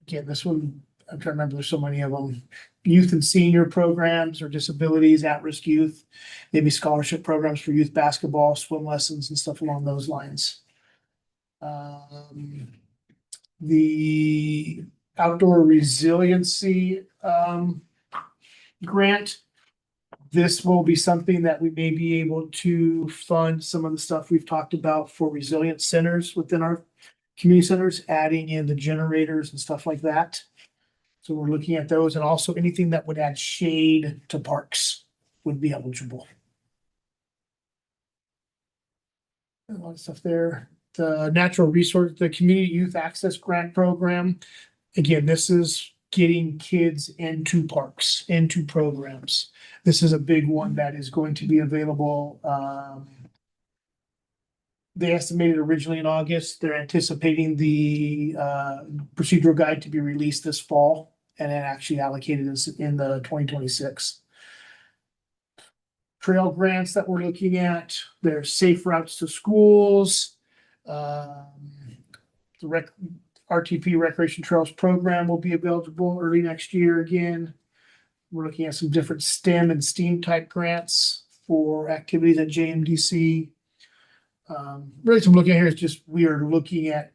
again, this one, I'm trying to remember, there's so many of them. Youth and senior programs or disabilities, at-risk youth, maybe scholarship programs for youth basketball, swim lessons and stuff along those lines. The outdoor resiliency grant. This will be something that we may be able to fund some of the stuff we've talked about for resilient centers within our community centers, adding in the generators and stuff like that. So we're looking at those, and also anything that would add shade to parks would be eligible. A lot of stuff there. The the Community Youth Access Grant Program. Again, this is getting kids into parks, into programs. This is a big one that is going to be available. They estimated originally in August. They're anticipating the procedural guide to be released this fall, and then actually allocated in the 2026. Trail grants that we're looking at, there's safe routes to schools. The RTP Recreation Trails program will be available early next year again. We're looking at some different STEM and STEAM type grants for activities at JMDC. Really, what I'm looking at here is just, we are looking at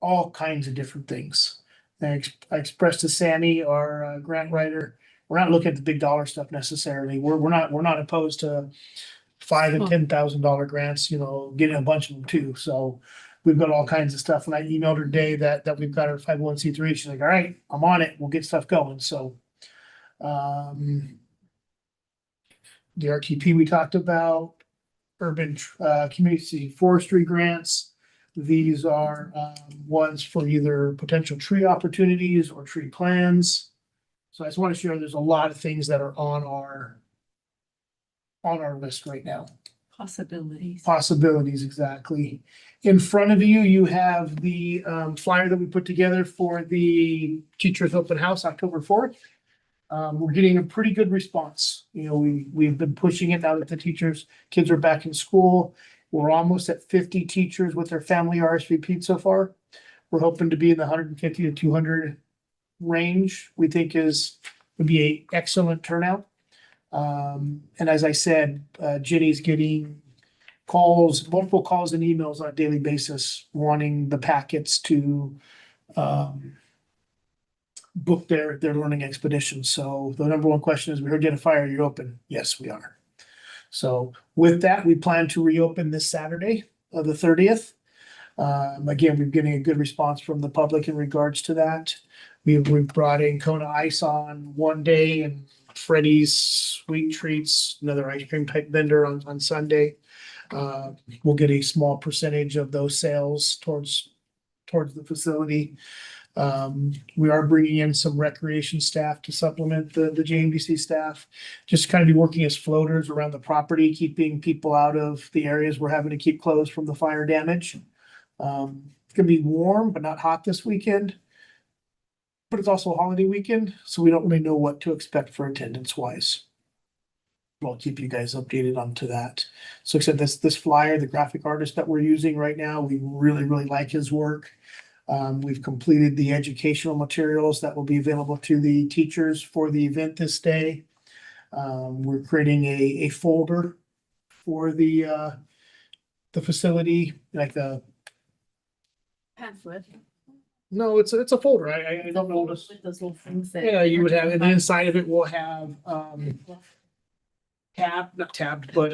all kinds of different things. I expressed to Sammy, our grant writer, we're not looking at the big dollar stuff necessarily. We're not opposed to $5,000 and $10,000 grants, getting a bunch of them too. So we've got all kinds of stuff. And I emailed her today that we've got our 501c3. She's like, all right, I'm on it. We'll get stuff going. So the RTP we talked about, urban community forestry grants. These are ones for either potential tree opportunities or tree plans. So I just want to share there's a lot of things that are on our list right now. Possibilities, exactly. In front of you, you have the flyer that we put together for the Teachers Open House, October 4th. We're getting a pretty good response. We've been pushing it out at the teachers. Kids are back in school. We're almost at 50 teachers with their family RSVP'd so far. We're hoping to be in the 150 to 200 range. We think would be an excellent turnout. And as I said, Jenny's getting multiple calls and emails on a daily basis wanting the packets to book their learning expeditions. So the number one question is, we heard you had a fire, you're open. Yes, we are. So with that, we plan to reopen this Saturday of the 30th. Again, we're getting a good response from the public in regards to that. We brought in Kona Ice on one day and Freddy's Sweet Treats, another ice cream type vendor on Sunday. We'll get a small percentage of those sales towards the facility. We are bringing in some recreation staff to supplement the JMDC staff. Just kind of be working as floaters around the property, keeping people out of the areas we're having to keep closed from the fire damage. It's gonna be warm, but not hot this weekend. But it's also a holiday weekend, so we don't really know what to expect for attendance wise. I'll keep you guys updated onto that. So except this flyer, the graphic artist that we're using right now, we really like his work. We've completed the educational materials that will be available to the teachers for the event this day. We're creating a folder for the facility, like the, Pamphlet. no, it's a folder. I don't know. With those little things that. Yeah, you would have, and then inside of it will have, not tabbed, but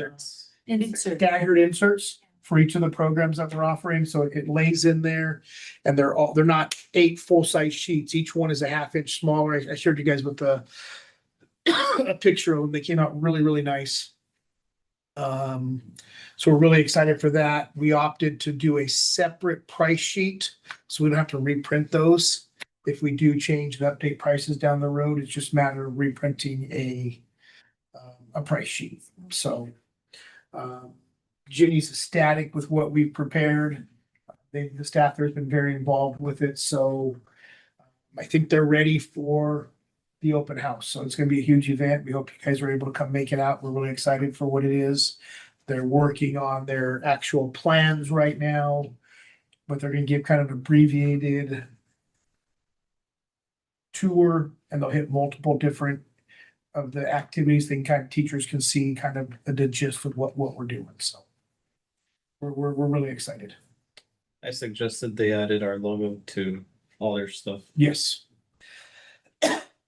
Insert. staggered inserts for each of the programs that we're offering, so it lays in there. And they're not 8 full-size sheets, each one is a half-inch smaller. I shared you guys with a picture of them, they came out really nice. So we're really excited for that. We opted to do a separate price sheet, so we don't have to reprint those. If we do change and update prices down the road, it's just a matter of reprinting a price sheet, so. Ginny's ecstatic with what we've prepared. The staff there has been very involved with it, so I think they're ready for the open house. So it's gonna be a huge event. We hope you guys are able to come make it out. We're really excited for what it is. They're working on their actual plans right now, but they're gonna give kind of an abbreviated tour, and they'll hit multiple different of the activities, then kind of teachers can see kind of the gist of what we're doing, so. We're really excited. I suggested they added our logo to all their stuff. Yes.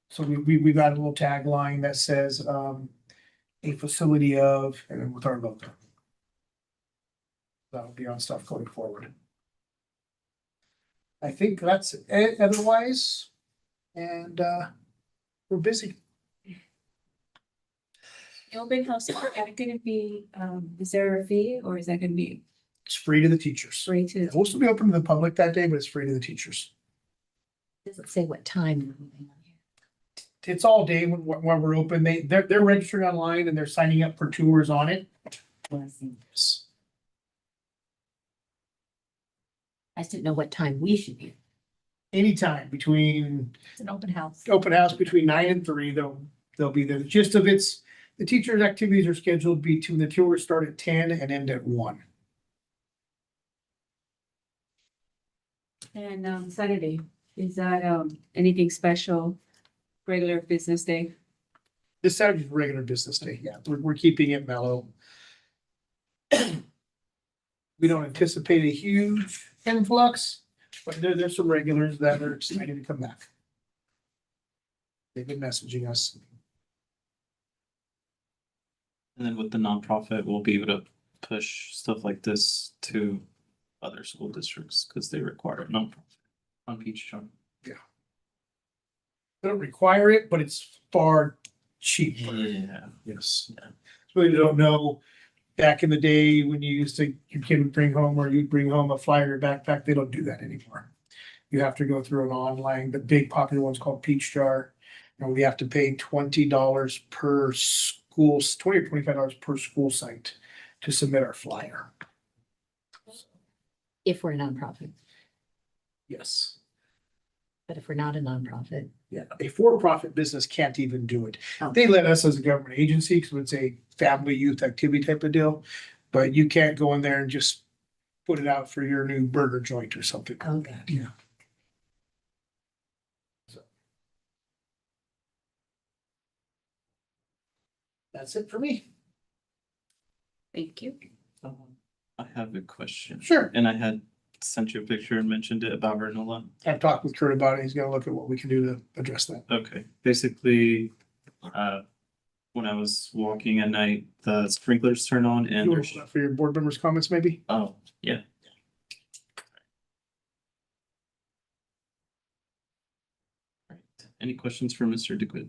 So we've got a little tagline that says, a facility of, and then with our logo. That'll be on stuff going forward. I think that's it otherwise, and, we're busy. Open house, is that gonna be, is there a fee or is that gonna be It's free to the teachers. free to? It'll also be open to the public that day, but it's free to the teachers. Doesn't say what time we're moving on here. It's all day when we're open. They're registering online and they're signing up for tours on it. Yes. I just didn't know what time we should be. Anytime between It's an open house. open house between 9 and 3, they'll be there. The gist of it's, the teachers' activities are scheduled between the tours start at 10 and end at 1. And Saturday, is that anything special? Regular business day? This Saturday's a regular business day. Yeah, we're keeping it mellow. We don't anticipate a huge influx, but there's some regulars that are excited to come back. They've been messaging us. And then with the nonprofit, we'll be able to push stuff like this to other school districts because they require a nonprofit on Peachtree. They don't require it, but it's far cheaper. Yeah. Yes. Yeah. So you don't know, back in the day when you used to, your kid would bring home, or you'd bring home a flyer backpack, they don't do that anymore. You have to go through an online, the big popular one's called Peach Jar. And we have to pay $20 per school, $20 or $25 per school site to submit our flyer. If we're a nonprofit, Yes. but if we're not a nonprofit, Yeah, a for-profit business can't even do it. Oh. They let us as a government agency, because it's a family youth activity type of deal. But you can't go in there and just put it out for your new burger joint or something. okay. Yeah. That's it for me. Thank you. I have a question. Sure. And I had sent you a picture and mentioned it about Vernola. I've talked with Kurt about it. He's gonna look at what we can do to address that. Okay, basically, when I was walking at night, the sprinklers turn on and You there's, want for your board members' comments, maybe? oh, yeah. Right. Any questions for Mr. DeQuid?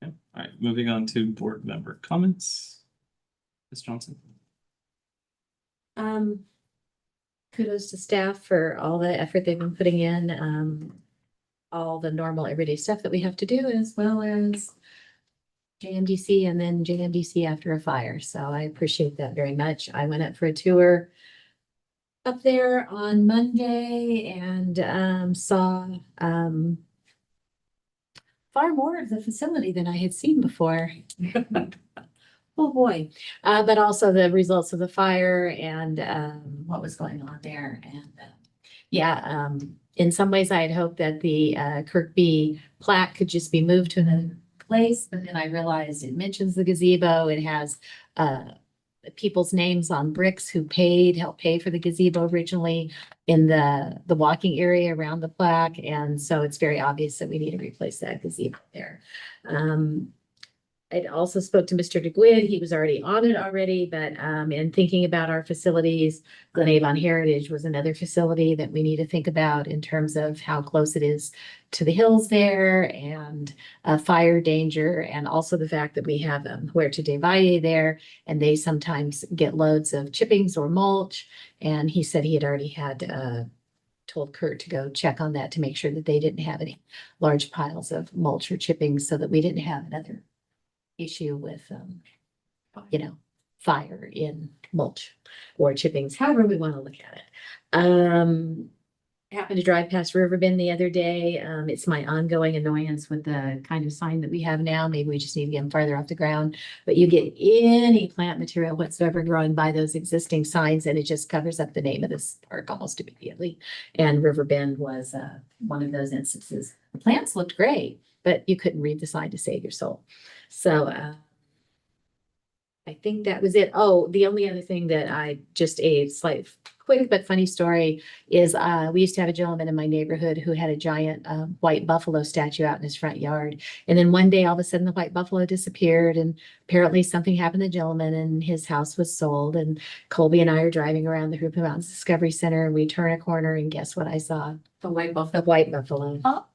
Yeah, all right, moving on to board member comments. Ms. Johnson? kudos to staff for all the effort they've been putting in, all the normal everyday stuff that we have to do, as well as JMDC and then JMDC after a fire. So I appreciate that very much. I went up for a tour up there on Monday and saw far more of the facility than I had seen before. Oh, boy. But also the results of the fire and what was going on there. And yeah, in some ways I had hoped that the Kirkby plaque could just be moved to another place, but then I realized it mentions the gazebo. It has people's names on bricks who helped pay for the gazebo originally in the walking area around the plaque. And so it's very obvious that we need to replace that gazebo there. I also spoke to Mr. DeGuid. He was already on it already, but in thinking about our facilities, Glen Avon Heritage was another facility that we need to think about in terms of how close it is to the hills there and fire danger, and also the fact that we have Huerta de Valle there, and they sometimes get loads of chippings or mulch. And he said he had already had told Kurt to go check on that to make sure that they didn't have any large piles of mulch or chippings, so that we didn't have another issue with, fire in mulch or chippings, however we want to look at it. Happened to drive past Riverbend the other day. It's my ongoing annoyance with the kind of sign that we have now. Maybe we just need to get them farther off the ground. But you get any plant material whatsoever growing by those existing signs, and it just covers up the name of this park almost immediately. And Riverbend was one of those instances. The plants looked great, but you couldn't read the sign to save your soul. So I think that was it. Oh, the only other thing that a slight quick but funny story is we used to have a gentleman in my neighborhood who had a giant white buffalo statue out in his front yard. And then one day, all of a sudden, the white buffalo disappeared. And apparently something happened to the gentleman and his house was sold. And Colby and I are driving around the Hoopa Mountains Discovery Center, and we turn a corner, and guess what I saw? The white buffalo. The white buffalo. Oh.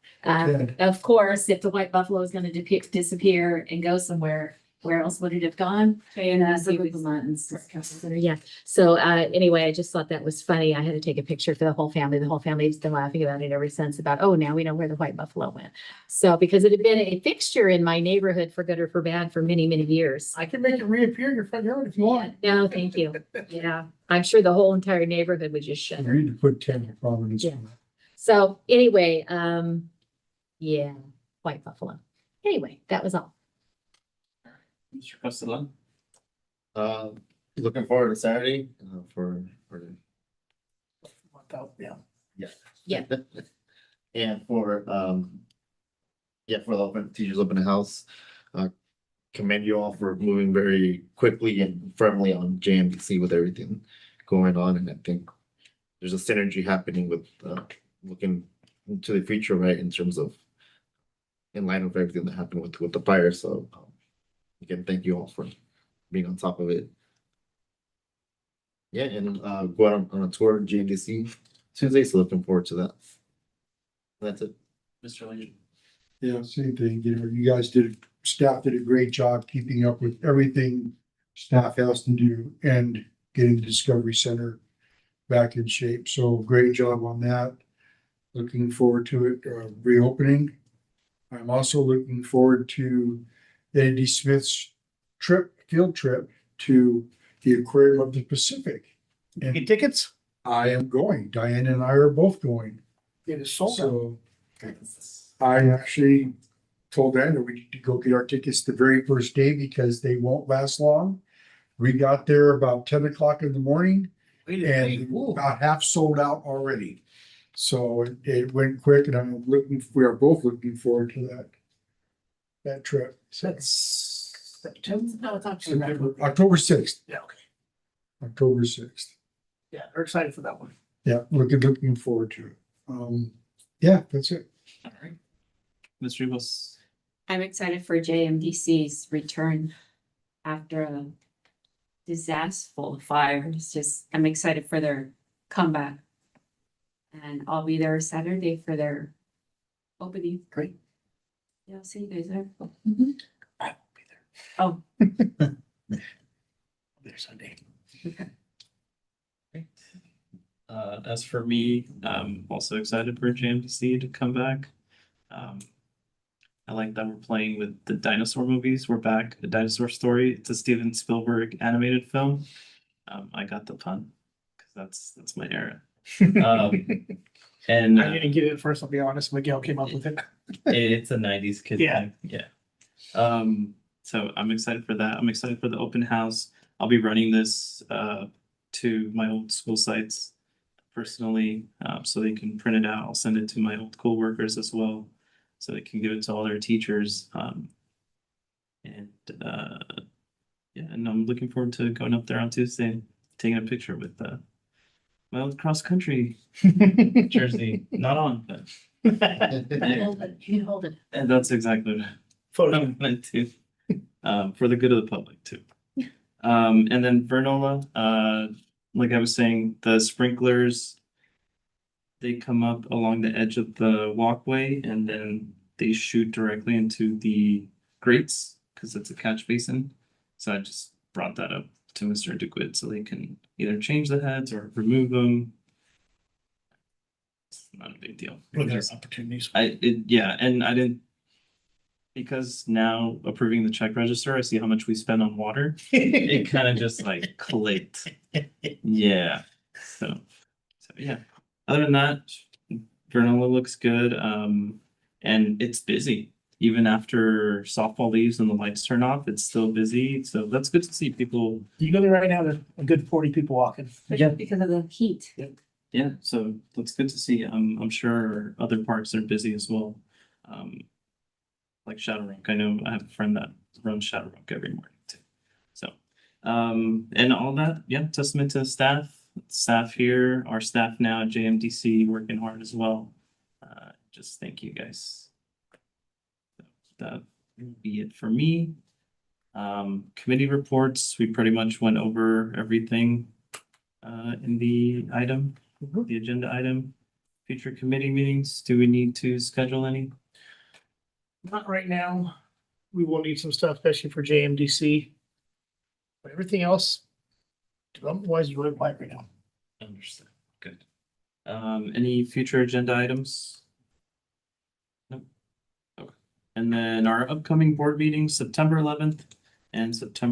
Of course, if the white buffalo is going to disappear and go somewhere, where else would it have gone? The Hoopa Mountains Discovery Center. Yeah. So anyway, I just thought that was funny. I had to take a picture for the whole family. The whole family's been laughing about it ever since, about, oh, now we know where the white buffalo went. So because it had been a fixture in my neighborhood for good or for bad for many, many years. I can make it reappear in your front yard if you want. No, thank you. Yeah, I'm sure the whole entire neighborhood would just shut. We need to put 10 in Providence. Yeah. So anyway, yeah, white buffalo. Anyway, that was all. Mr. Castellan? Looking forward to Saturday, for Yeah. Yeah. And for the teachers open house. Commend you all for moving very quickly and firmly on JMDC with everything going on, and I think there's a synergy happening with looking into the future, right, in terms of in line with everything that happened with the fire. So again, thank you all for being on top of it. Yeah, and go out on a tour in JMDC Tuesday, so looking forward to that. That's it. Mr. Lane? Yeah, same thing. You guys staff did a great job keeping up with everything staff has to do and getting the Discovery Center back in shape. So great job on that. Looking forward to it reopening. I'm also looking forward to Eddie Smith's field trip to the Aquarium of the Pacific. Get And tickets? I am going. Diane and I are both going. It is sold out. So I actually told Diane that we need to go get our tickets the very first day because they won't last long. We got there about 10 o'clock in the morning and about half sold out already. So it went quick, and we are both looking forward to that trip. That's September. No, it's October. October 6th. Yeah, okay. October 6th. Yeah, we're excited for that one. Yeah, looking forward to it. Yeah, that's it. All right. Ms. Rivas? I'm excited for JMDC's return after a disastrous fire. I'm excited for their comeback. And I'll be there Saturday for their opening. Great. Yeah, I'll see you guys there. I won't be there. Oh, There Sunday. As for me, I'm also excited for JMDC to come back. I like that we're playing with the dinosaur movies. We're back, A Dinosaur Story. It's a Steven Spielberg animated film. I got the pun because that's my era. And I didn't get it at first, I'll be honest. Miguel came up with it. it's a '90s kid Yeah. thing. Yeah. So I'm excited for that. I'm excited for the open house. I'll be running this to my old school sites personally, so they can print it out. I'll send it to my old coworkers as well, so they can give it to all their teachers. And yeah, and I'm looking forward to going up there on Tuesday and taking a picture with my old cross country jersey. Not on, but Hold it, you can hold it. and that's exactly what Photo. I'm gonna do. For the good of the public too. And then Vernola, like I was saying, the sprinklers, they come up along the edge of the walkway and then they shoot directly into the grates because it's a catch basin. So I just brought that up to Mr. DeQuid so they can either change the heads or remove them. It's not a big deal. Look at our opportunities. Yeah, and I didn't, because now approving the check register, I see how much we spend on water. It kind of just like clicked. Yeah. So yeah. Other than that, Vernola looks good. And it's busy. Even after softball leaves and the lights turn off, it's still busy. So that's good to see people. You go there right now, there's a good 40 people walking. Yeah. Because of the heat. Yeah, so that's good to see. I'm sure other parks are busy as well. Like Shadow Rock. I know I have a friend that runs Shadow Rock every morning too. So, and all that, yeah, testament to staff here, our staff now at JMDC working hard as well. Just thank you guys. That will be it for me. Committee reports, we pretty much went over everything in the item, the agenda item. Future committee meetings, do we need to schedule any? Not right now. We will need some stuff, especially for JMDC. But everything else, development wise, is really quiet right now. Understood, good. Any future agenda items? Nope. Okay. And then our upcoming board meetings, September 11th and September